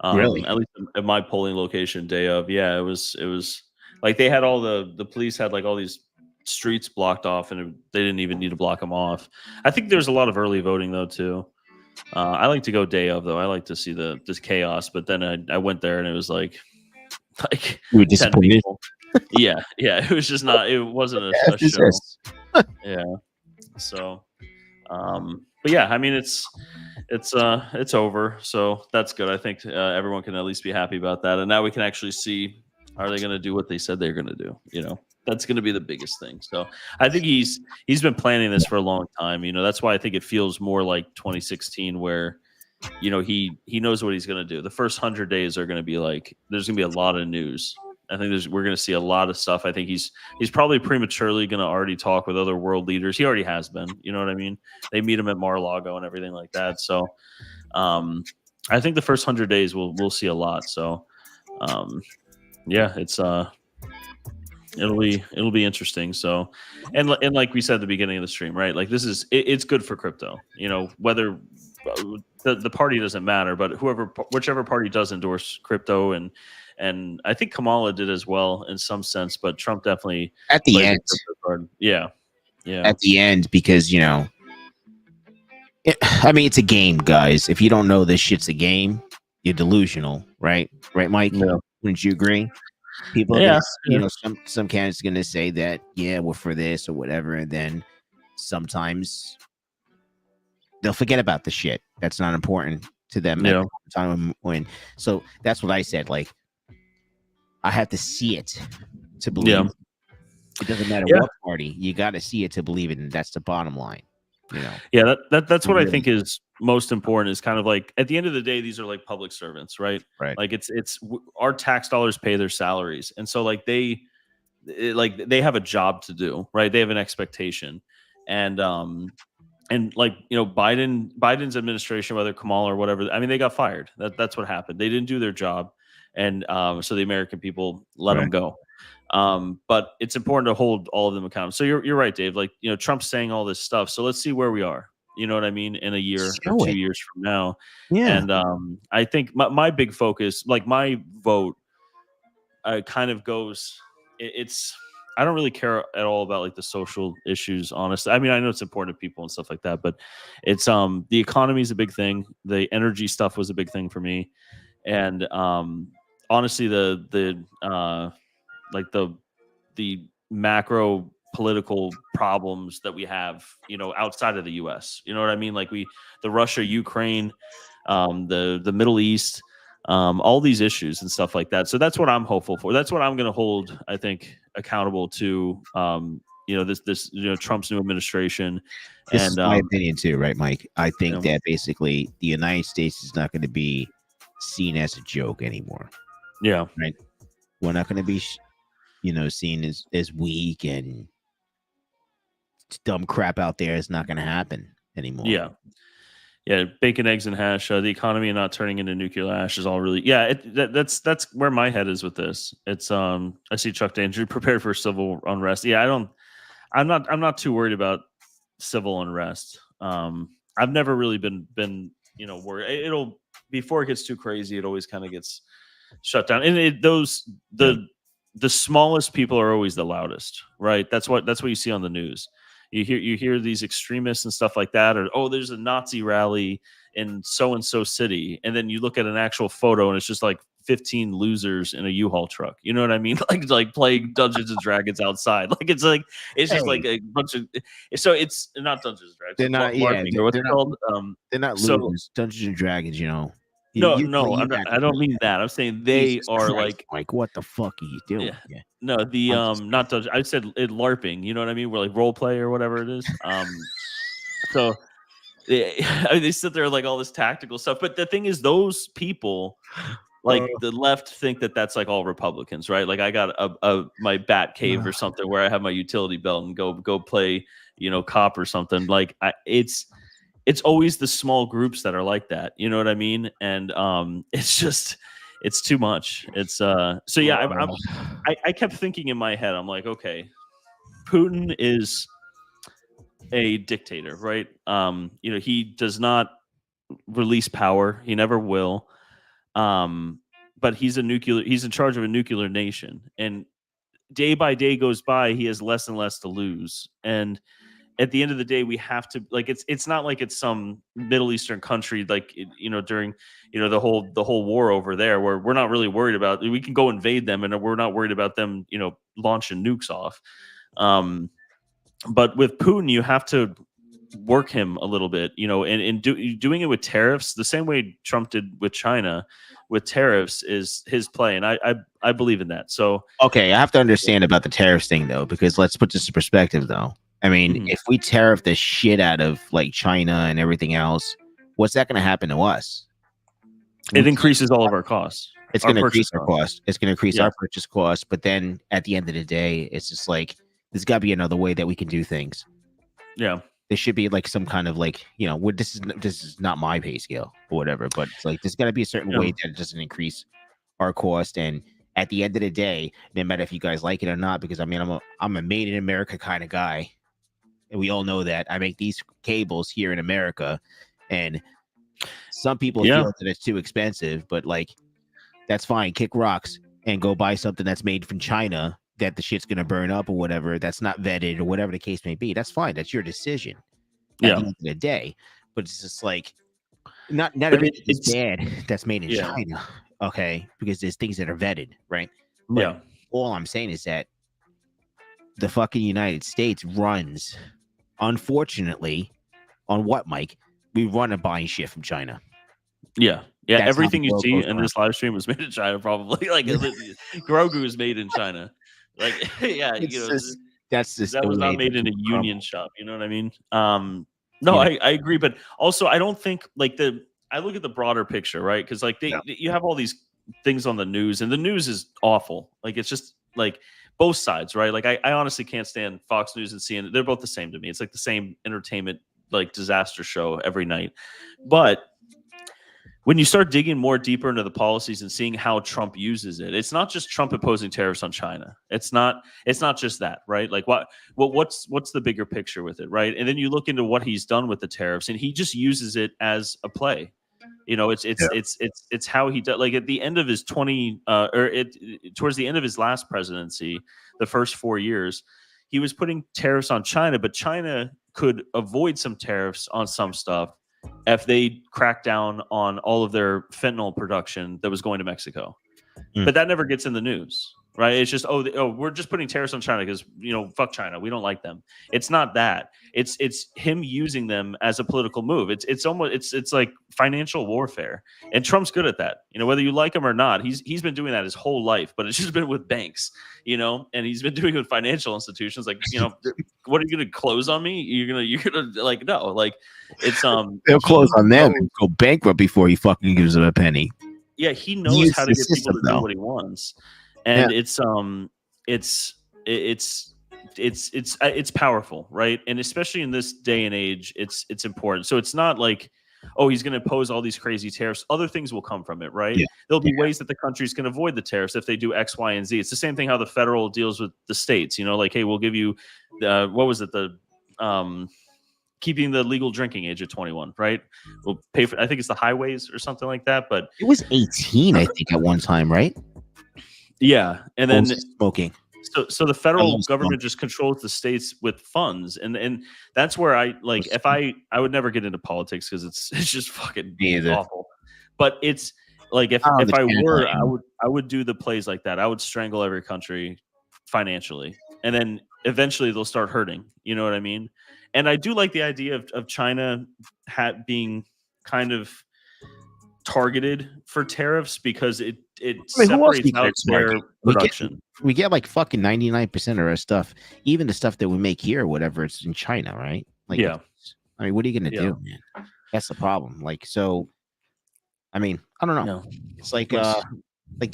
Really? At least at my polling location day of. Yeah, it was like they had all the police had like all these streets blocked off, and they didn't even need to block them off. I think there's a lot of early voting though too. I like to go day of though. I like to see this chaos, but then I went there and it was like You were 10 disappointed. people. Yeah, it was just not. It wasn't a show. Yeah. So, but yeah, I mean it's over, so that's good. I think everyone can at least be happy about that, and now we can actually see, are they going to do what they said they're going to do? That's going to be the biggest thing. So I think he's been planning this for a long time. That's why I think it feels more like 2016, where he knows what he's going to do. The first 100 days are going to be like, there's going to be a lot of news. I think we're going to see a lot of stuff. I think he's probably prematurely going to already talk with other world leaders. He already has been. You know what I mean? They meet him at Mar-a-Lago and everything like that. So I think the first 100 days we'll see a lot. So yeah, it's it'll be interesting. So and like we said at the beginning of the stream, right? Like it's good for crypto. Whether the party doesn't matter, but whichever party does endorse crypto, and I think Kamala did as well in some sense, but Trump definitely at the end. Yeah. At the end, because it's a game, guys. If you don't know this shit's a game, you're delusional, right? Right, Mike? No. Wouldn't you agree? People, some candidates are gonna say that, yeah, we're for this or whatever, and then sometimes they'll forget about the shit that's not important to them at the time when. So that's what I said. Like, I have to see it to believe. Yeah. It doesn't matter what party, you got to see it to believe it, and that's the bottom line. Yeah, that's what I think is most important. Is kind of like, at the end of the day, these are like public servants, right? Right. Like it's our tax dollars pay their salaries, and so like they have a job to do, right? They have an expectation, and like Biden's administration, whether Kamala or whatever, I mean, they got fired. That's what happened. They didn't do their job, and so the American people let them go. But it's important to hold all of them accountable. So you're right, Dave. Like, Trump's saying all this stuff. So let's see where we are. You know what I mean? In a year or 2 years from now. Yeah. And I think my big focus, like my vote, kind of goes. I don't really care at all about like the social issues, honestly. I mean, I know it's important to people and stuff like that, but it's the economy is a big thing. The energy stuff was a big thing for me, and honestly, the macro political problems that we have, outside of the U.S. You know what I mean? Like the Russia, Ukraine, the Middle East, all these issues and stuff like that. So that's what I'm hopeful for. That's what I'm going to hold, I think, accountable to. This Trump's new administration. This is my opinion too, right, Mike? I think that basically the United States is not going to be seen as a joke anymore. Yeah. Right. We're not going to be seen as weak, and dumb crap out there is not going to happen anymore. Yeah, bacon, eggs, and hash. The economy and not turning into nuclear ash is all really. Yeah, that's where my head is with this. It's I see Chuck Danger prepared for civil unrest. Yeah, I'm not too worried about civil unrest. I've never really been worried. It'll, before it gets too crazy, it always kind of gets shut down. And the smallest people are always the loudest, right? That's what you see on the news. You hear these extremists and stuff like that, or there's a Nazi rally in so and so city, and then you look at an actual photo and it's just like 15 losers in a U-Haul truck. You know what I mean? Like playing Dungeons and Dragons outside. It's just like a bunch of. So it's not Dungeons and Dragons. They're not. LARPing, or what's it called? They're not losers. Dungeons and Dragons. No, I don't mean that. I'm saying they Jesus are Christ, like, what the fuck are you doing? Yeah. No, not Dungeons. I said it LARPing. You know what I mean? We're like role play or whatever it is. So they sit there like all this tactical stuff. But the thing is, those people like the left think that that's like all Republicans, right? Like I got my bat cave or something where I have my utility belt and go play, cop or something. Like it's always the small groups that are like that. You know what I mean? And it's too much. It's so yeah. I kept thinking in my head, I'm like, okay, Putin is a dictator, right? He does not release power. He never will. But he's in charge of a nuclear nation. And day by day goes by, he has less and less to lose. And at the end of the day, we have to like it's not like it's some Middle Eastern country like during the whole war over there where we're not really worried about. We can go invade them and we're not worried about them launching nukes off. But with Putin, you have to work him a little bit, and doing it with tariffs the same way Trump did with China with tariffs is his play, and I believe in that. So okay, I have to understand about the tariffs thing though, because let's put this in perspective though. I mean, if we tariff the shit out of like China and everything else, what's that going to happen to us? It increases all of our costs. It's going to increase our cost. It's going to increase our purchase cost. But then at the end of the day, it's just like there's got to be another way that we can do things. Yeah, there should be like some kind of like this is not my pay scale or whatever. But it's like there's got to be a certain way that it doesn't increase our cost. And at the end of the day, no matter if you guys like it or not, because I mean I'm a made in America kind of guy. And we all know that I make these cables here in America, and some people feel that it's too expensive, but like, that's fine. Kick rocks and go buy something that's made from China that the shit's going to burn up or whatever. That's not vetted or whatever the case may be. That's fine. That's your decision at the end of the day. But it's just like, not everything is bad that's made in China. Okay. Because there's things that are vetted, right? But all I'm saying is that the fucking United States runs, unfortunately, on what, Mike? We run a buying shit from China. Yeah. That's everything you see in this live stream was made in China, probably. Like Grogu is made in China. Like, that was not made in a union shop. You know what I mean? No, I agree, but also I don't think like I look at the broader picture, right? Because like you have all these things on the news, and the news is awful. Like it's just like both sides, right? Like I honestly can't stand Fox News and CNN. They're both the same to me. It's like the same entertainment like disaster show every night. But when you start digging more deeper into the policies and seeing how Trump uses it, it's not just Trump imposing tariffs on China. It's not just that, right? Like what's the bigger picture with it, right? And then you look into what he's done with the tariffs, and he just uses it as a play. It's how he does. Like at the end of his towards the end of his last presidency, the first 4 years, he was putting tariffs on China, but China could avoid some tariffs on some stuff if they crack down on all of their fentanyl production that was going to Mexico. But that never gets in the news, right? It's just, we're just putting tariffs on China because, fuck China. We don't like them. It's not that. It's him using them as a political move. It's almost, it's like financial warfare. And Trump's good at that. Whether you like him or not, he's been doing that his whole life, but it's just been with banks, and he's been doing it with financial institutions. Like, what are you going to close on me? You're going to like, no, like it's, they'll close on them and go bankrupt before he fucking gives them a penny. Yeah, he knows how to get people to do what he wants, and it's powerful, right? And especially in this day and age, it's important. So it's not like, he's going to impose all these crazy tariffs. Other things will come from it, right? Yeah. There'll be ways that the countries can avoid the tariffs if they do X, Y, and Z. It's the same thing how the federal deals with the states. Like, hey, we'll give you what was it, keeping the legal drinking age at 21, right? We'll pay for, I think it's the highways or something like that, but it was 18, I think, at one time, right? Yeah. And then smoking. So the federal government just controls the states with funds. And that's where I like, if I would never get into politics because it's just fucking awful. But it's like, if I were, I would do the plays like that. I would strangle every country financially. And then eventually they'll start hurting. You know what I mean? And I do like the idea of China being kind of targeted for tariffs because it separates out their production. We get like fucking 99% of our stuff, even the stuff that we make here, or whatever, it's in China, right? Like, I mean, what are you gonna do, man? That's the problem. Like, so, I mean, I don't know. No. It's like that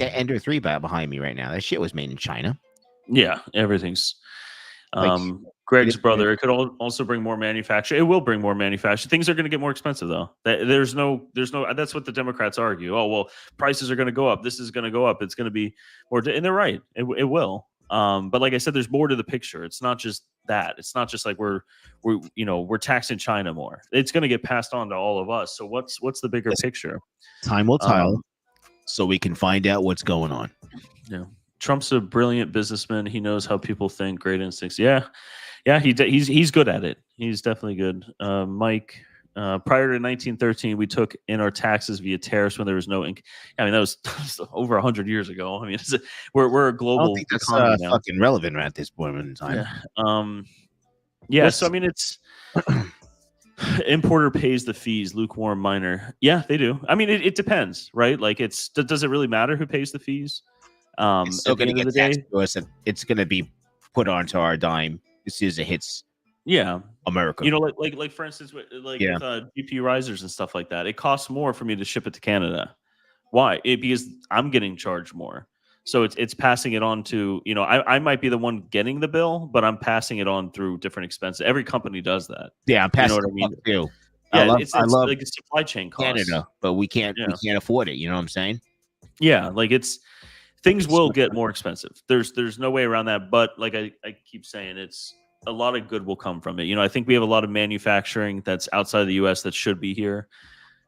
Ender 3 behind me right now. That shit was made in China. Yeah, everything's. Like, Greg's brother. It could also bring more manufacturing. It will bring more manufacturing. Things are going to get more expensive, though. There's no. That's what the Democrats argue. Oh well, prices are going to go up. This is going to go up. It's going to be more. And they're right. It will. But like I said, there's more to the picture. It's not just that. It's not just like we're taxing China more. It's going to get passed on to all of us. So what's the bigger picture? Time will tell, so we can find out what's going on. Yeah. Trump's a brilliant businessman. He knows how people think. Great instincts. Yeah. He's good at it. He's definitely good. Mike, prior to 1913, we took in our taxes via tariffs when there was no ink. I mean, that was over 100 years ago. I mean, we're a global. I don't think that's fucking relevant at this point in time. Yeah. So I mean, it's importer pays the fees. Lukewarm miner. Yeah, they do. I mean, it depends, right? Like, does it really matter who pays the fees? It's still going to get taxed to us, and it's going to be put onto our dime as soon as it hits. Yeah, America. You know, like for instance, with GPURisers and stuff like that, it costs more for me to ship it to Canada. Why? Because I'm getting charged more. So it's passing it on to, I might be the one getting the bill, but I'm passing it on through different expenses. Every company does that. Yeah, I'm passing it on too. Yeah, it's like a supply chain cost. Canada, but we can't afford it. You know what I'm saying? Yeah, like things will get more expensive. There's no way around that. But like I keep saying, it's a lot of good will come from it. I think we have a lot of manufacturing that's outside of the U.S. that should be here,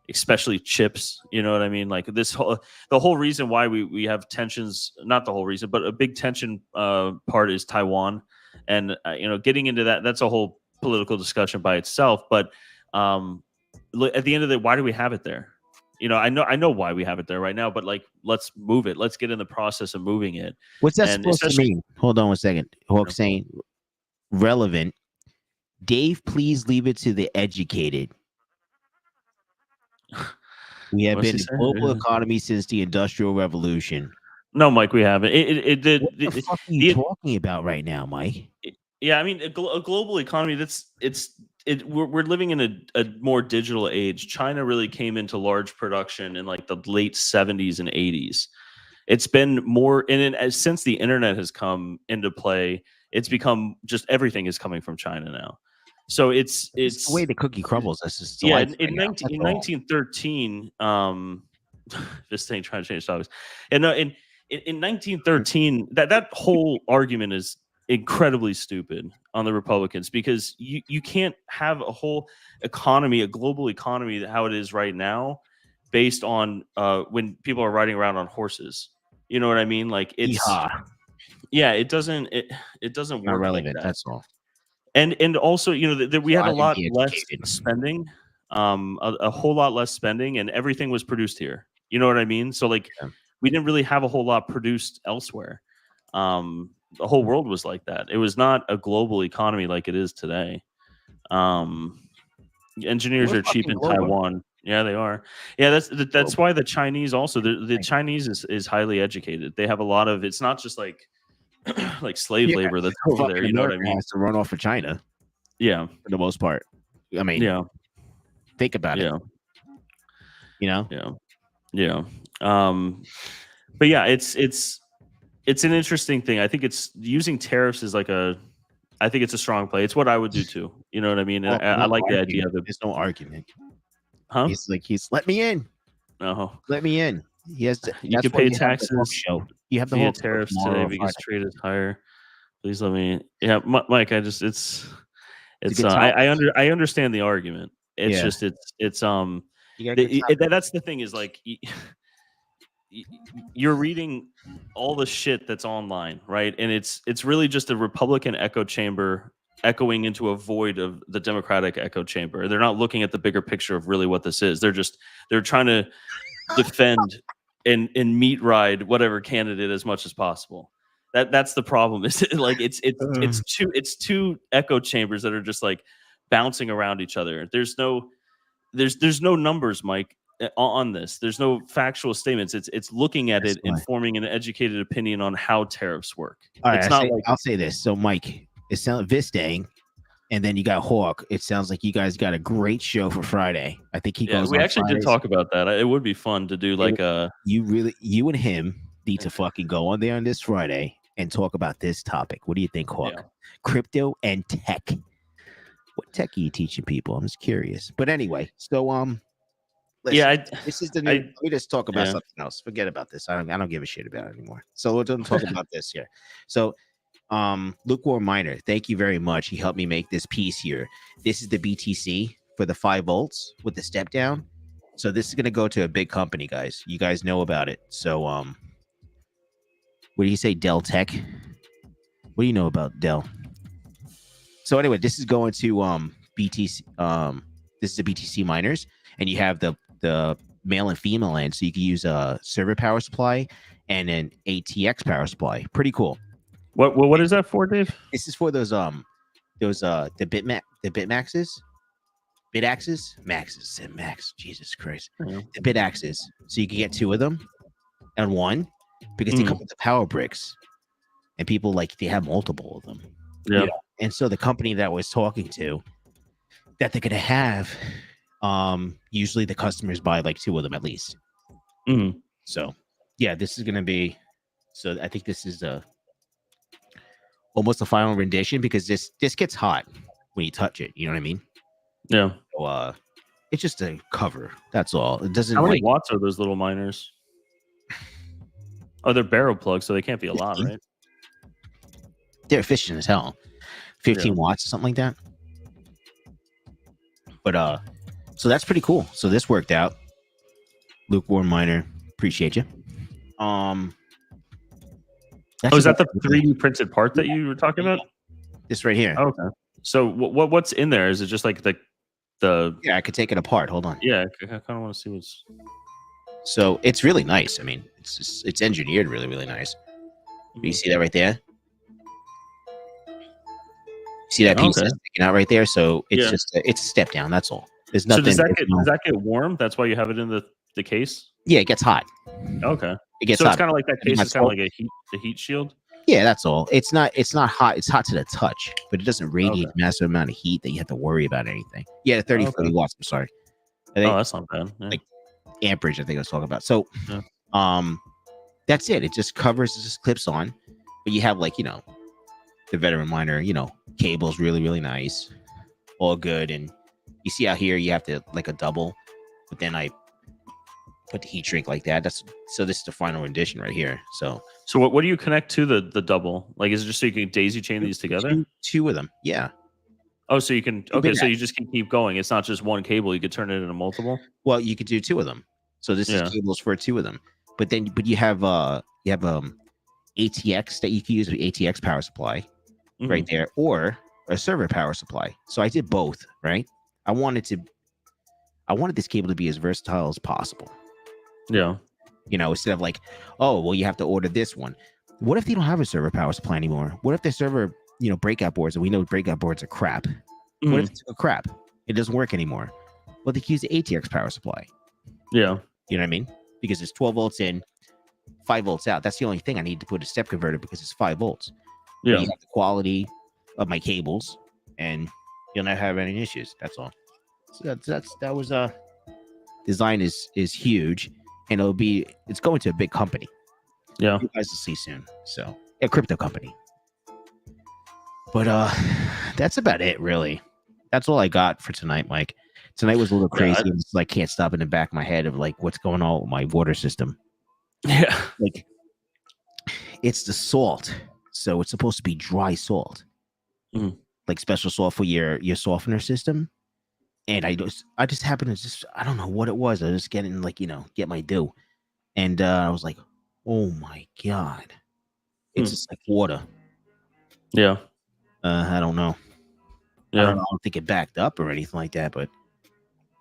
especially chips. You know what I mean? Like the whole reason why we have tensions, not the whole reason, but a big tension part is Taiwan. And, getting into that's a whole political discussion by itself. But at the end of the day, why do we have it there? I know why we have it there right now, but like, let's move it. Let's get in the process of moving it. What's that supposed to mean? Hold on 1 second. Hawk saying relevant. Dave, please leave it to the educated. We have been a global economy since the Industrial Revolution. No, Mike, we haven't. What the fuck are you talking about right now, Mike? Yeah, I mean, a global economy. We're living in a more digital age. China really came into large production in like the late 70s and 80s. It's been more, and since the internet has come into play, it's become just everything is coming from China now. So it's the way the cookie crumbles. That's just in 1913. This thing trying to change topics, and in 1913, that whole argument is incredibly stupid on the Republicans, because you can't have a whole economy, a global economy, how it is right now, based on when people are riding around on horses. You know what I mean? Like it doesn't work relevant. Like that. That's all. And also, we had a lot less spending, a whole lot less spending, and everything was produced here. You know what I mean? So like, we didn't really have a whole lot produced elsewhere. The whole world was like that. It was not a global economy like it is today. Engineers are cheap in Taiwan. Yeah, they are. Yeah, that's why the Chinese also, the Chinese is highly educated. They have a lot of, it's not just like slave labor that's over there. You know what I mean? Has to run off of China. Yeah, for the most part. I mean, think about it. Yeah. But yeah, it's an interesting thing. I think it's using tariffs is I think it's a strong play. It's what I would do too. You know what I mean? Well, I like the idea of it. There's no argument. Huh? He's let me in. No. Let me in. He has to, you can pay taxes. You have the whole tariffs today because trade is higher. Please let me. Yeah, Mike. I understand the argument. It's just that's the thing is like you're reading all the shit that's online, right? And it's really just a Republican echo chamber echoing into a void of the Democratic echo chamber. They're not looking at the bigger picture of really what this is. They're trying to defend and meat ride whatever candidate as much as possible. That's the problem. It's two echo chambers that are just like bouncing around each other. There's no numbers, Mike, on this. There's no factual statements. It's looking at it and forming an educated opinion on how tariffs work. All right, I'll say this. So, Mike, it sounds Vistang. And then you got Hawk. It sounds like you guys got a great show for Friday. I think he goes we on actually Fridays. did talk about that. It would be fun to do like a. You and him need to fucking go on there on this Friday and talk about this topic. What do you think, Hawk? Yeah. Crypto and tech. What tech are you teaching people? I'm just curious. But anyway, so listen, this is the new. Let me just talk about something else. Forget about this. I don't give a shit about it anymore. So we're going to talk about this here. So Lukewarm Miner, thank you very much. He helped me make this piece here. This is the BTC for the 5 volts with the step down. So this is going to go to a big company, guys. You guys know about it. So what do you say, Dell Tech? What do you know about Dell? So anyway, this is going to BTC. This is the BTC miners, and you have the male and female end, so you can use a server power supply and an ATX power supply. Pretty cool. What is that for, Dave? This is for those the Bitmaxes. Max, Jesus Christ. Yeah. The bit axes. So you can get 2 of them and one because they come with the power bricks. And people they have multiple of them. Yeah. You know? And so the company that I was talking to, that they're gonna have, usually the customers buy 2 of them at least. So yeah, this is gonna be, so I think this is almost a final rendition because this gets hot when you touch it. You know what I mean? Yeah. So, it's just a cover. That's all. It doesn't. How many watts are those little miners? Oh, they're barrel plugs, so they can't be a lot, right? They're efficient as hell. 15 watts or something like that. But so that's pretty cool. So this worked out. Lukewarm Miner, appreciate you. Is that the 3D printed part that you were talking about? This right here. Oh, okay. So what's in there? Is it just like the? Yeah, I could take it apart. Hold on. Yeah, I kind of want to see what's. So it's really nice. I mean, it's engineered really, really nice. You see that right there? See that piece that's sticking out right there? So it's just it's a step down. That's all. There's nothing. So does that get warm? That's why you have it in the case. Yeah, it gets hot. Okay. It gets hot. It's kind of like that case is kind of like the heat shield. Yeah, that's all. It's not hot. It's hot to the touch, but it doesn't radiate a massive amount of heat that you have to worry about anything. Yeah, 40 watts. I'm sorry. That's not bad. Yeah. Like amperage, I think I was talking about. So, that's it. It just covers, it just clips on, but you have the Veteran Miner, cables, really, really nice, all good. And you see out here, you have to a double, but then I put the heat shrink like that. So this is the final rendition right here. So what do you connect to the double? Is it just so you can daisy chain these together? Two of them. Yeah. Oh, so you can, so you just can keep going. It's not just one cable. You could turn it into multiple. Well, you could do 2 of them. So this is cables for 2 of them. But you have ATX that you can use with ATX power supply right there, or a server power supply. So I did both, right? I wanted this cable to be as versatile as possible. Yeah. Instead of oh, well, you have to order this one. What if they don't have a server power supply anymore? What if the server, breakout boards, and we know breakout boards are crap. What if it's a crap? It doesn't work anymore. Well, they can use the ATX power supply. Yeah. You know what I mean? Because it's 12 volts in, 5 volts out. That's the only thing I need to put a step converter because it's 5 volts. Yeah. You have the quality of my cables, and you'll not have any issues. That's all. So that was design is huge, and it's going to a big company. Yeah. You guys will see soon. So a crypto company. But that's about it, really. That's all I got for tonight, Mike. Tonight was a little crazy. Yeah, it's can't stop in the back of my head of what's going on with my water system. Yeah. It's the salt. So it's supposed to be dry salt. Special salt for your softener system. And I just happened to I don't know what it was. I was just getting get my due. And I was like, oh my God. It's just like water. Yeah. I don't know. Yeah. I don't think it backed up or anything like that, but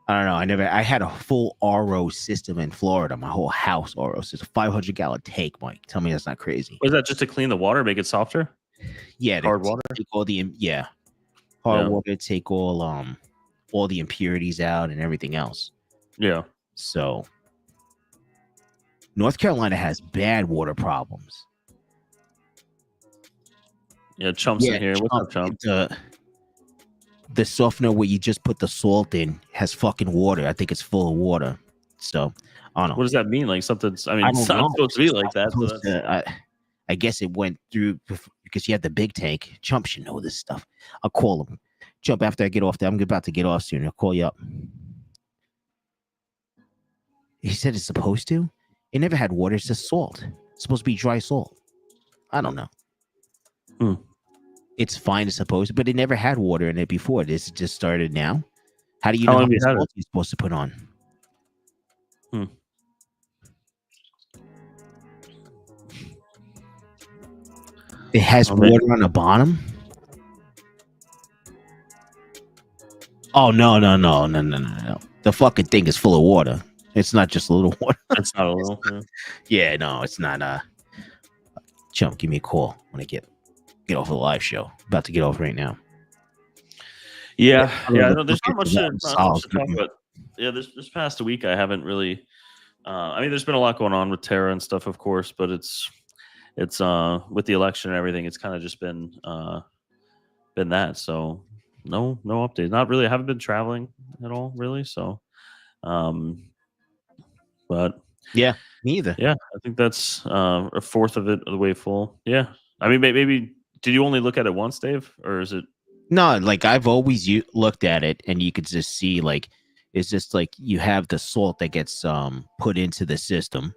I don't know. I had a full RO system in Florida, my whole house RO system, 500-gallon tank, Mike. Tell me that's not crazy. Was that just to clean the water, make it softer? Yeah. Hard water? Take all hard water, take all the impurities out and everything else. Yeah. So North Carolina has bad water problems. Yeah, Chump's in here. What's up, Chump? the softener where you just put the salt in has fucking water. I think it's full of water. So I don't know. What does that mean? Like something's? I mean, I it's don't not know. supposed to be like that. So that's. I guess it went through because you had the big tank. Chump should know this stuff. I'll call him. Jump after I get off there. I'm about to get off soon. I'll call you up. He said it's supposed to. It never had water. It's just salt. It's supposed to be dry salt. I don't know. It's fine. It's supposed to, but it never had water in it before. This just started now. How do you know how much salt you're supposed to put on? It has water on the bottom. Oh no. The fucking thing is full of water. It's not just a little water. It's not a little. Yeah, no, it's not. Chump, give me a call when I get off the live show. About to get off right now. Yeah. No, there's not much to talk about. Yeah, this past week I haven't really. I mean, there's been a lot going on with Terra and stuff, of course, but it's with the election and everything, it's kind of just been that. So no updates. Not really. I haven't been traveling at all, really. So, but yeah, me either. Yeah, I think that's a fourth of it the way full. Yeah, I mean, maybe did you only look at it once, Dave, or is it? No, like I've always looked at it, and you could just see like it's just like you have the salt that gets put into the system,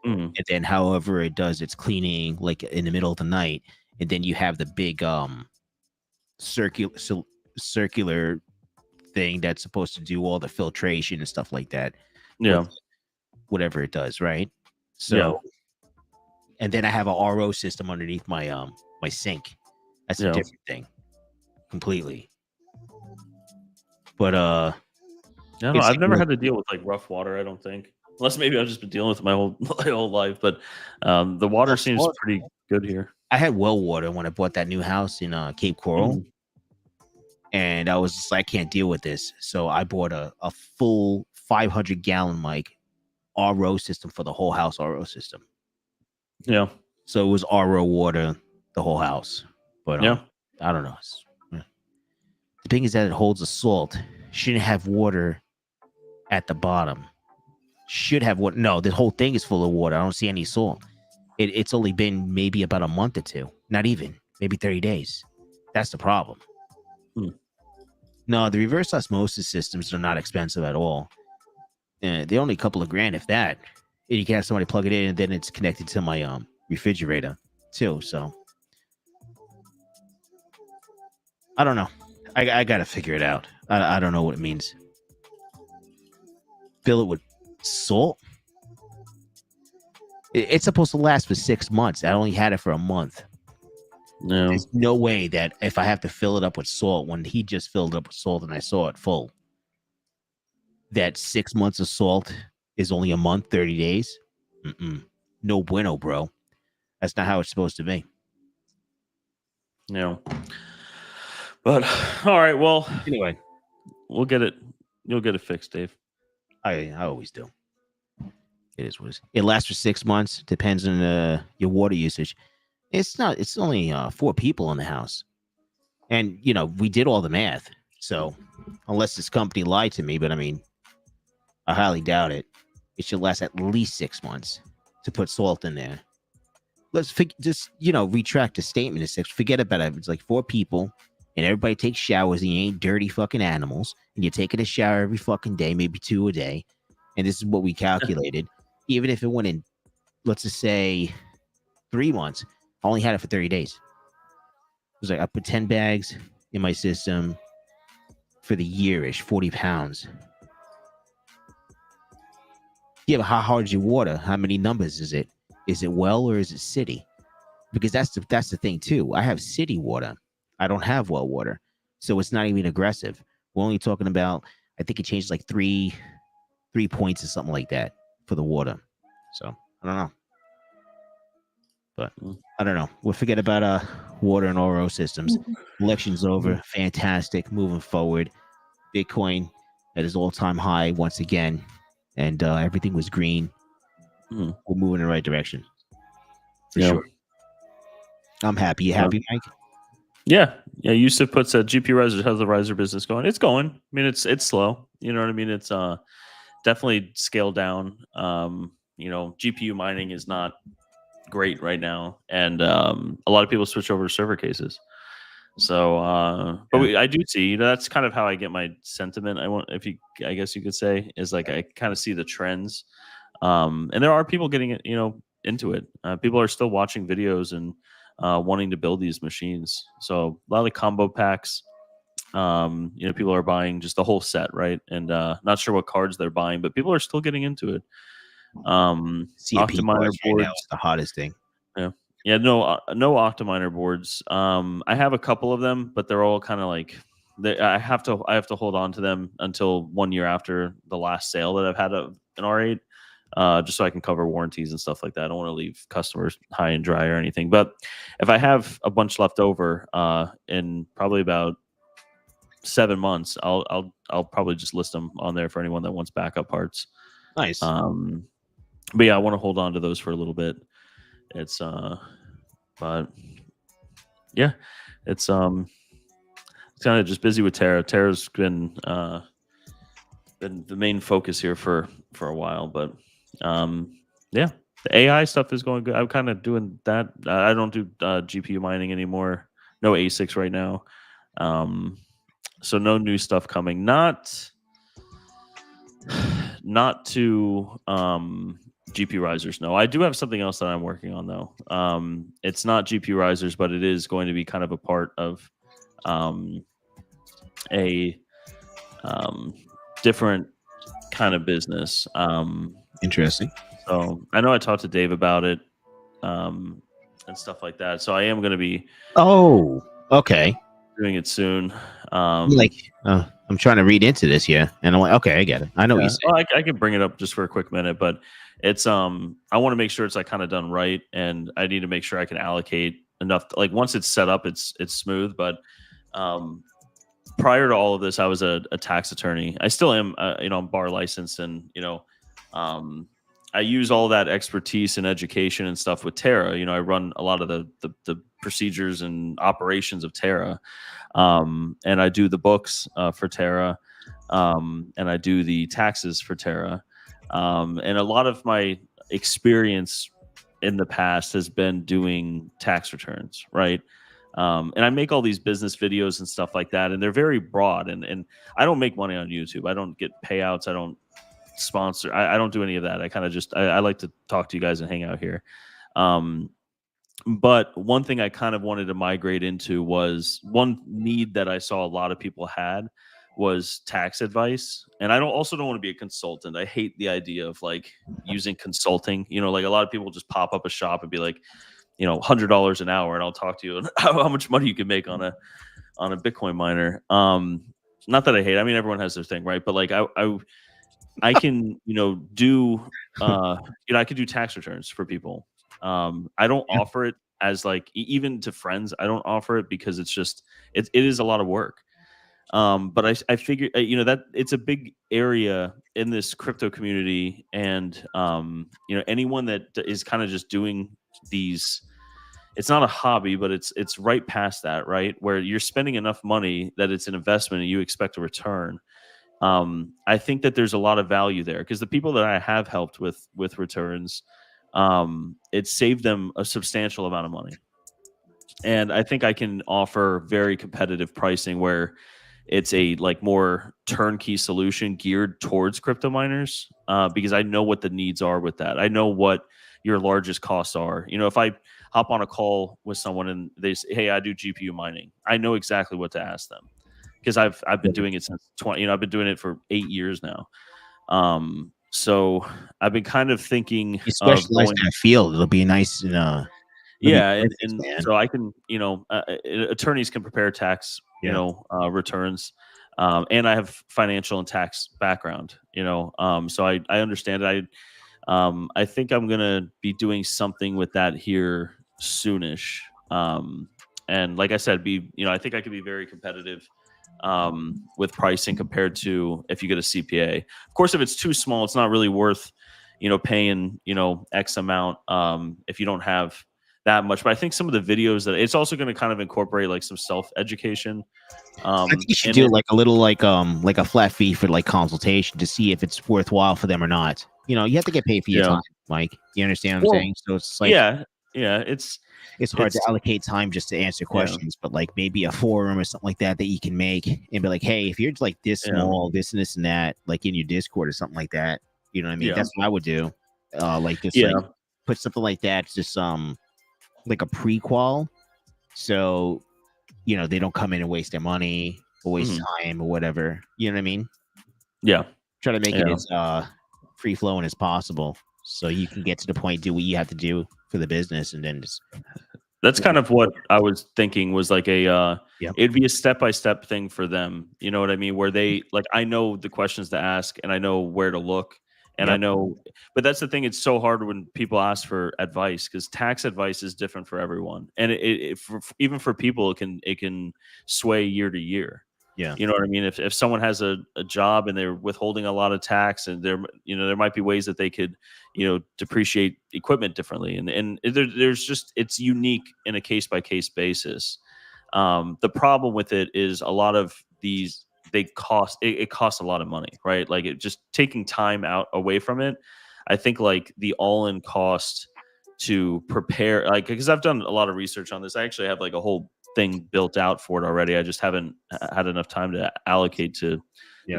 and then however it does its cleaning, like in the middle of the night, and then you have the big circular thing that's supposed to do all the filtration and stuff like that. Yeah, whatever it does, right? So, and then I have a RO system underneath my my sink. That's a different thing, completely. But no, I've never had to deal with like rough water. I don't think, unless maybe I've just been dealing with my whole life. But the water seems pretty good here. I had well water when I bought that new house in Cape Coral, and I was just like, I can't deal with this. So I bought a full 500-gallon RO system for the whole house. RO system. Yeah. So it was RO water the whole house. But I don't know. The thing is that it holds the salt. Shouldn't have water at the bottom. Should have water. No, the whole thing is full of water. I don't see any salt. It's only been maybe about a month or two. Not even. Maybe 30 days. That's the problem. No, the reverse osmosis systems are not expensive at all. They're only a couple of grand, if that. And you can have somebody plug it in, and then it's connected to my refrigerator too. So I don't know. I gotta figure it out. I don't know what it means. Fill it with salt. It's supposed to last for 6 months. I only had it for a month. No. There's no way that if I have to fill it up with salt when he just filled it up with salt and I saw it full, that 6 months of salt is only a month, 30 days. No bueno, bro. That's not how it's supposed to be. No. But all right, well, anyway, we'll get it. You'll get it fixed, Dave. I always do. It is what it is. It lasts for 6 months. Depends on your water usage. It's only 4 people in the house, and we did all the math. So unless this company lied to me, but I mean, I highly doubt it. It should last at least 6 months to put salt in there. Let's just retract the statement of 6. Forget about it. It's like 4 people, and everybody takes showers. And you ain't dirty fucking animals, and you're taking a shower every fucking day, maybe 2 a day. And this is what we calculated. Even if it went in, let's just say 3 months, I only had it for 30 days. It was like I put 10 bags in my system for the year-ish, 40 pounds. Yeah, but how hard is your water? How many numbers is it? Is it well or is it city? Because that's the thing too. I have city water. I don't have well water. So it's not even aggressive. We're only talking about, I think it changed like 3 points or something like that for the water. So I don't know. But I don't know. We'll forget about water and RO systems. Election's over. Fantastic. Moving forward. Bitcoin at its all-time high once again. And everything was green. We're moving in the right direction. For sure. I'm happy. You happy, Mike? Yeah. Yeah, Yusuf puts a GPURisers. How's the riser business going? It's going. I mean, it's slow. You know what I mean? It's definitely scaled down. GPU mining is not great right now, and a lot of people switch over to server cases. So, I do see, that's kind of how I get my sentiment. I guess you could say, is like I kind of see the trends, and there are people getting it, into it. People are still watching videos and wanting to build these machines. So a lot of the combo packs, people are buying just the whole set, right? And not sure what cards they're buying, but people are still getting into it. CMP Octaminer cards right now boards is the hottest thing. Yeah, no Octaminer boards. I have a couple of them, but they're all kind of like I have to hold on to them until 1 year after the last sale that I've had of an R8, just so I can cover warranties and stuff like that. I don't want to leave customers high and dry or anything. But if I have a bunch left over, in probably about 7 months, I'll probably just list them on there for anyone that wants backup parts. Nice. But yeah, I want to hold on to those for a little bit. It's but yeah, it's kind of just busy with Terra. Terra's been the main focus here for a while, but yeah, the AI stuff is going good. I'm kind of doing that. I don't do GPU mining anymore. No ASICs right now. So no new stuff coming. Not to GPURisers. No, I do have something else that I'm working on though. It's not GPURisers, but it is going to be kind of a part of a different kind of business. Interesting. So I know I talked to Dave about it and stuff like that. So I am going to be. Oh, okay. Doing it soon. I'm trying to read into this here, and I'm like, okay, I get it. I know what you Well, I can bring it up just for a quick minute, but it's I want to make sure it's like kind of done right, and I need to make sure I can allocate enough. Like once it's set up, it's smooth. But prior to all of this, I was a tax attorney. I still am, I'm bar licensed, and I use all that expertise and education and stuff with Terra. I run a lot of the procedures and operations of Terra, and I do the books for Terra, and I do the taxes for Terra, and a lot of my experience in the past has been doing tax returns, right? And I make all these business videos and stuff like that, and they're very broad, and I don't make money on YouTube. I don't get payouts. I don't sponsor. I don't do any of that. I kind of just I like to talk to you guys and hang out here. But one thing I kind of wanted to migrate into was one need that I saw a lot of people had was tax advice. And I also don't want to be a consultant. I hate the idea of like using consulting. Like a lot of people just pop up a shop and be like, $100 an hour, and I'll talk to you on how much money you can make on a Bitcoin miner. Not that I hate. I mean, everyone has their thing, right? But like I can, do, I could do tax returns for people. I don't offer it as like, even to friends, I don't offer it because it's just, it is a lot of work. But I figure, that it's a big area in this crypto community, and, anyone that is kind of just doing these, it's not a hobby, but it's right past that, right? Where you're spending enough money that it's an investment and you expect a return. I think that there's a lot of value there, because the people that I have helped with returns, it saved them a substantial amount of money. And I think I can offer very competitive pricing where it's a like more turnkey solution geared towards crypto miners, because I know what the needs are with that. I know what your largest costs are. If I hop on a call with someone and they say, hey, I do GPU mining, I know exactly what to ask them, because I've been doing it since I've been doing it for 8 years now. So I've been kind of thinking, you specialize in that field. It'll be nice, yeah, and so I can, attorneys can prepare tax, returns, and I have financial and tax background, so I understand it. I think I'm gonna be doing something with that here soonish, and like I said, I think I could be very competitive with pricing compared to if you get a CPA. Of course, if it's too small, it's not really worth, paying, X amount if you don't have that much, but I think some of the videos that it's also going to kind of incorporate like some self-education. I think you should do like a little like a flat fee for like consultation to see if it's worthwhile for them or not. You know, you have to get paid for your time, Mike. You understand what I'm saying? So it's like it's hard to allocate time just to answer questions, but like maybe a forum or something like that you can make and be like, hey, if you're like this small, this and this and that, like in your Discord or something like that, you know what I mean? That's what I would do. Like just like put something like that, just like a prequel, so you know they don't come in and waste their money or waste time or whatever. You know what I mean? Yeah. Try to make it as free flowing as possible, so you can get to the point, do what you have to do for the business, and then just. That's kind of what I was thinking was like it'd be a step-by-step thing for them. You know what I mean? Where they like, I know the questions to ask and I know where to look and I know, but that's the thing. It's so hard when people ask for advice because tax advice is different for everyone. And even for people, it can sway year to year. Yeah. You know what I mean? If someone has a job and they're withholding a lot of tax and there might be ways that they could, depreciate equipment differently. And there's just, it's unique in a case by case basis. The problem with it is a lot of these, it costs a lot of money, right? Like it just taking time out away from it. I think like the all-in cost to prepare, like, because I've done a lot of research on this. I actually have like a whole thing built out for it already. I just haven't had enough time to allocate to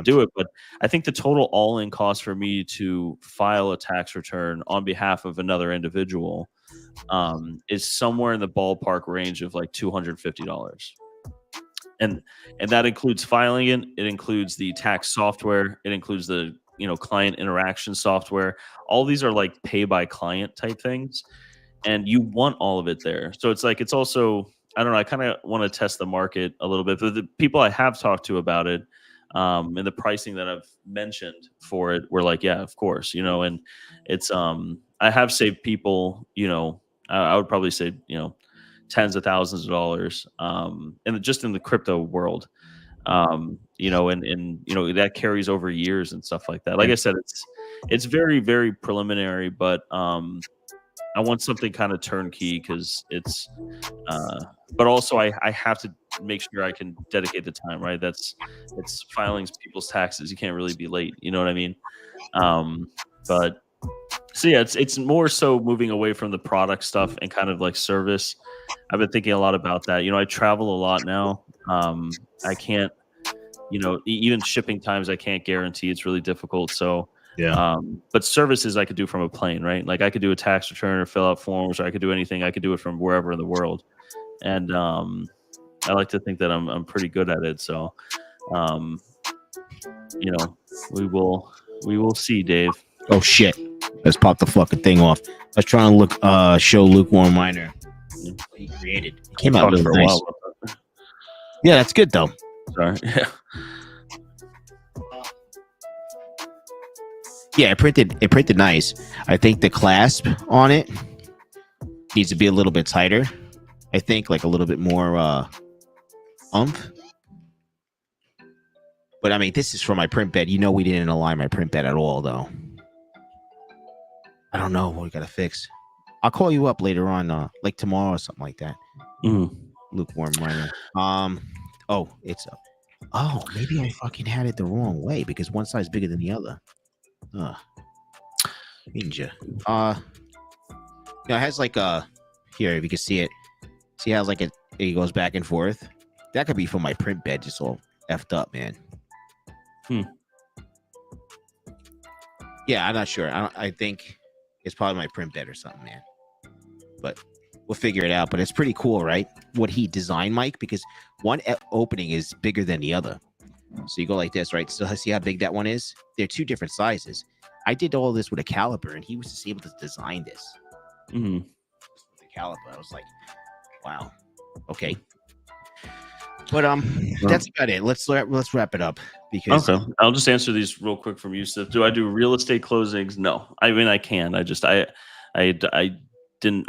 do it. But I think the total all-in cost for me to file a tax return on behalf of another individual is somewhere in the ballpark range of like $250. And that includes filing it. It includes the tax software. It includes the client interaction software. All these are like pay by client type things, and you want all of it there. So it's like, it's also, I don't know, I kind of want to test the market a little bit. But the people I have talked to about it and the pricing that I've mentioned for it were like, yeah, of course, and it's I have saved people, I would probably say, tens of thousands of dollars and just in the crypto world. And that carries over years and stuff like that. Like I said, it's very, very preliminary, but I want something kind of turnkey because it's but also I have to make sure I can dedicate the time, right? It's filing people's taxes. You can't really be late, you know what I mean? But so yeah, it's more so moving away from the product stuff and kind of like service. I've been thinking a lot about that. I travel a lot now. I can't, even shipping times I can't guarantee. It's really difficult. So but services I could do from a plane, right? Like I could do a tax return or fill out forms, or I could do anything. I could do it from wherever in the world. And I like to think that I'm pretty good at it. So we will see, Dave. Oh shit. Let's pop the fucking thing off. Let's try and show Lukewarm Miner what he created. It came out really nice. A while. Yeah, that's good though. Sorry. Yeah, it printed nice. I think the clasp on it needs to be a little bit tighter. I think like a little bit more oomph. But I mean, this is for my print bed. We didn't align my print bed at all though. I don't know what we gotta fix. I'll call you up later on, like tomorrow or something like that. Lukewarm Miner. Oh, it's up. Oh, maybe I fucking had it the wrong way because one side's bigger than the other. Ninja. It has like here, if you can see it. See how like it goes back and forth? That could be for my print bed, just all effed up, man. Yeah, I'm not sure. I think it's probably my print bed or something, man. But we'll figure it out. But it's pretty cool, right? What he designed, Mike, because one opening is bigger than the other. So you go like this, right? So see how big that one is? They're two different sizes. I did all this with a caliper, and he was just able to design this. With a caliper. I was like, wow. Okay. But that's about it. Let's wrap it up because I'll just answer these real quick from Yusuf. Do I do real estate closings? No. I mean I can. I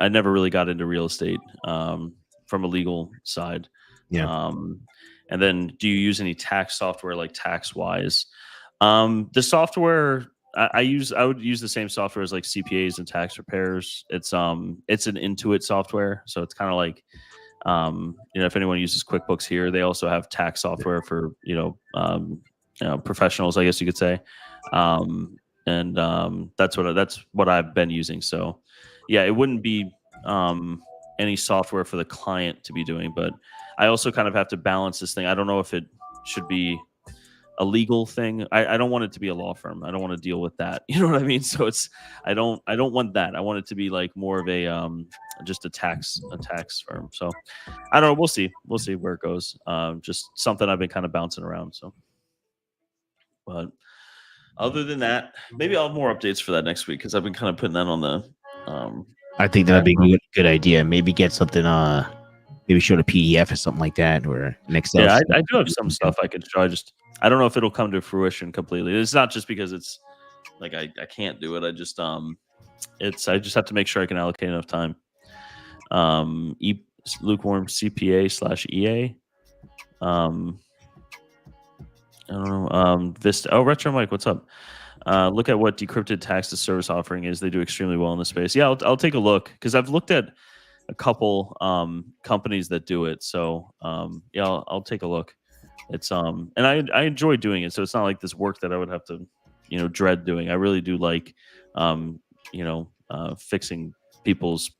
never really got into real estate from a legal side. Yeah. And then do you use any tax software like TaxWise? The software I would use the same software as like CPAs and tax preparers. It's an Intuit software, so it's kind of like if anyone uses QuickBooks here, they also have tax software for professionals, I guess you could say. That's what I've been using. So yeah, it wouldn't be any software for the client to be doing, but I also kind of have to balance this thing. I don't know if it should be a legal thing. I don't want it to be a law firm. I don't want to deal with that. You know what I mean? So I don't want that. I want it to be like more of a just a tax firm. So I don't know. We'll see where it goes. Just something I've been kind of bouncing around. So, but other than that, maybe I'll have more updates for that next week, because I've been kind of putting that on the. I think that'd be a good idea. Maybe get something. Maybe show a PDF or something like that, or an Excel. Yeah, I do have some stuff I could show. I don't know if it'll come to fruition completely. It's not just because it's like I can't do it. I just have to make sure I can allocate enough time. Lukewarm CPA/EA. I don't know. Vista. Oh, Retro Mike, what's up? Look at what decrypted tax to service offering is. They do extremely well in this space. Yeah, I'll take a look, because I've looked at a couple companies that do it. So yeah, I'll take a look. It's and I enjoy doing it. So it's not like this work that I would have to dread doing. I really do like fixing people's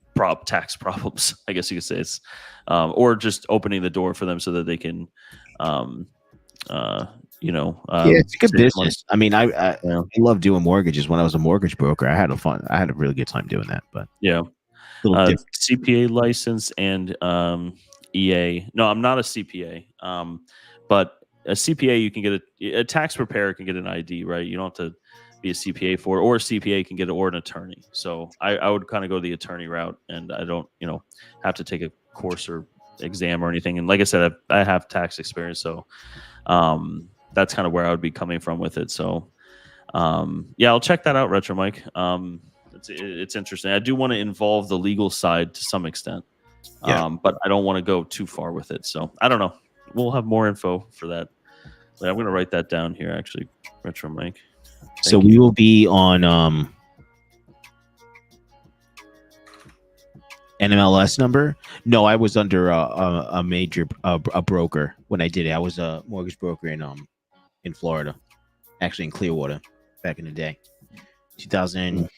tax problems, I guess you could say. It's or just opening the door for them so that they can it's a good business money. I mean, I love doing mortgages. When I was a mortgage broker, I had a really good time doing that. But yeah, CPA license and EA. No, I'm not a CPA. But a CPA, you can get a tax preparer can get an ID, right? You don't have to be a CPA for it, or a CPA can get it, or an attorney. So I would kind of go the attorney route, and I don't have to take a course or exam or anything. And like I said, I have tax experience, so that's kind of where I would be coming from with it. So yeah, I'll check that out, Retro Mike. It's interesting. I do want to involve the legal side to some extent, but I don't want to go too far with it. So I don't know. We'll have more info for that. But I'm going to write that down here, actually, Retro Mike. So we will be on NMLS number. No, I was under a major broker when I did it. I was a mortgage broker in Florida, actually in Clearwater, back in the day, 2005.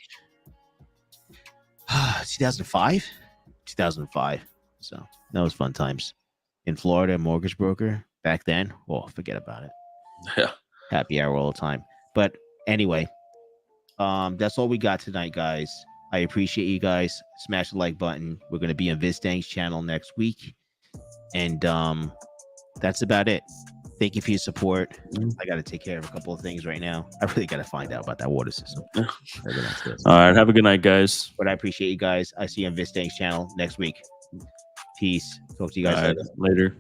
So that was fun times in Florida. Mortgage broker back then. Oh, forget about it. Yeah, happy hour all the time. But anyway, that's all we got tonight, guys. I appreciate you guys. Smash the like button. We're going to be on Vistang's channel next week. And that's about it. Thank you for your support. I got to take care of a couple of things right now. I really got to find out about that water system. All right. Have a good night, guys. But I appreciate you guys. I see you on Vistang's channel next week. Peace. Talk to you guys later.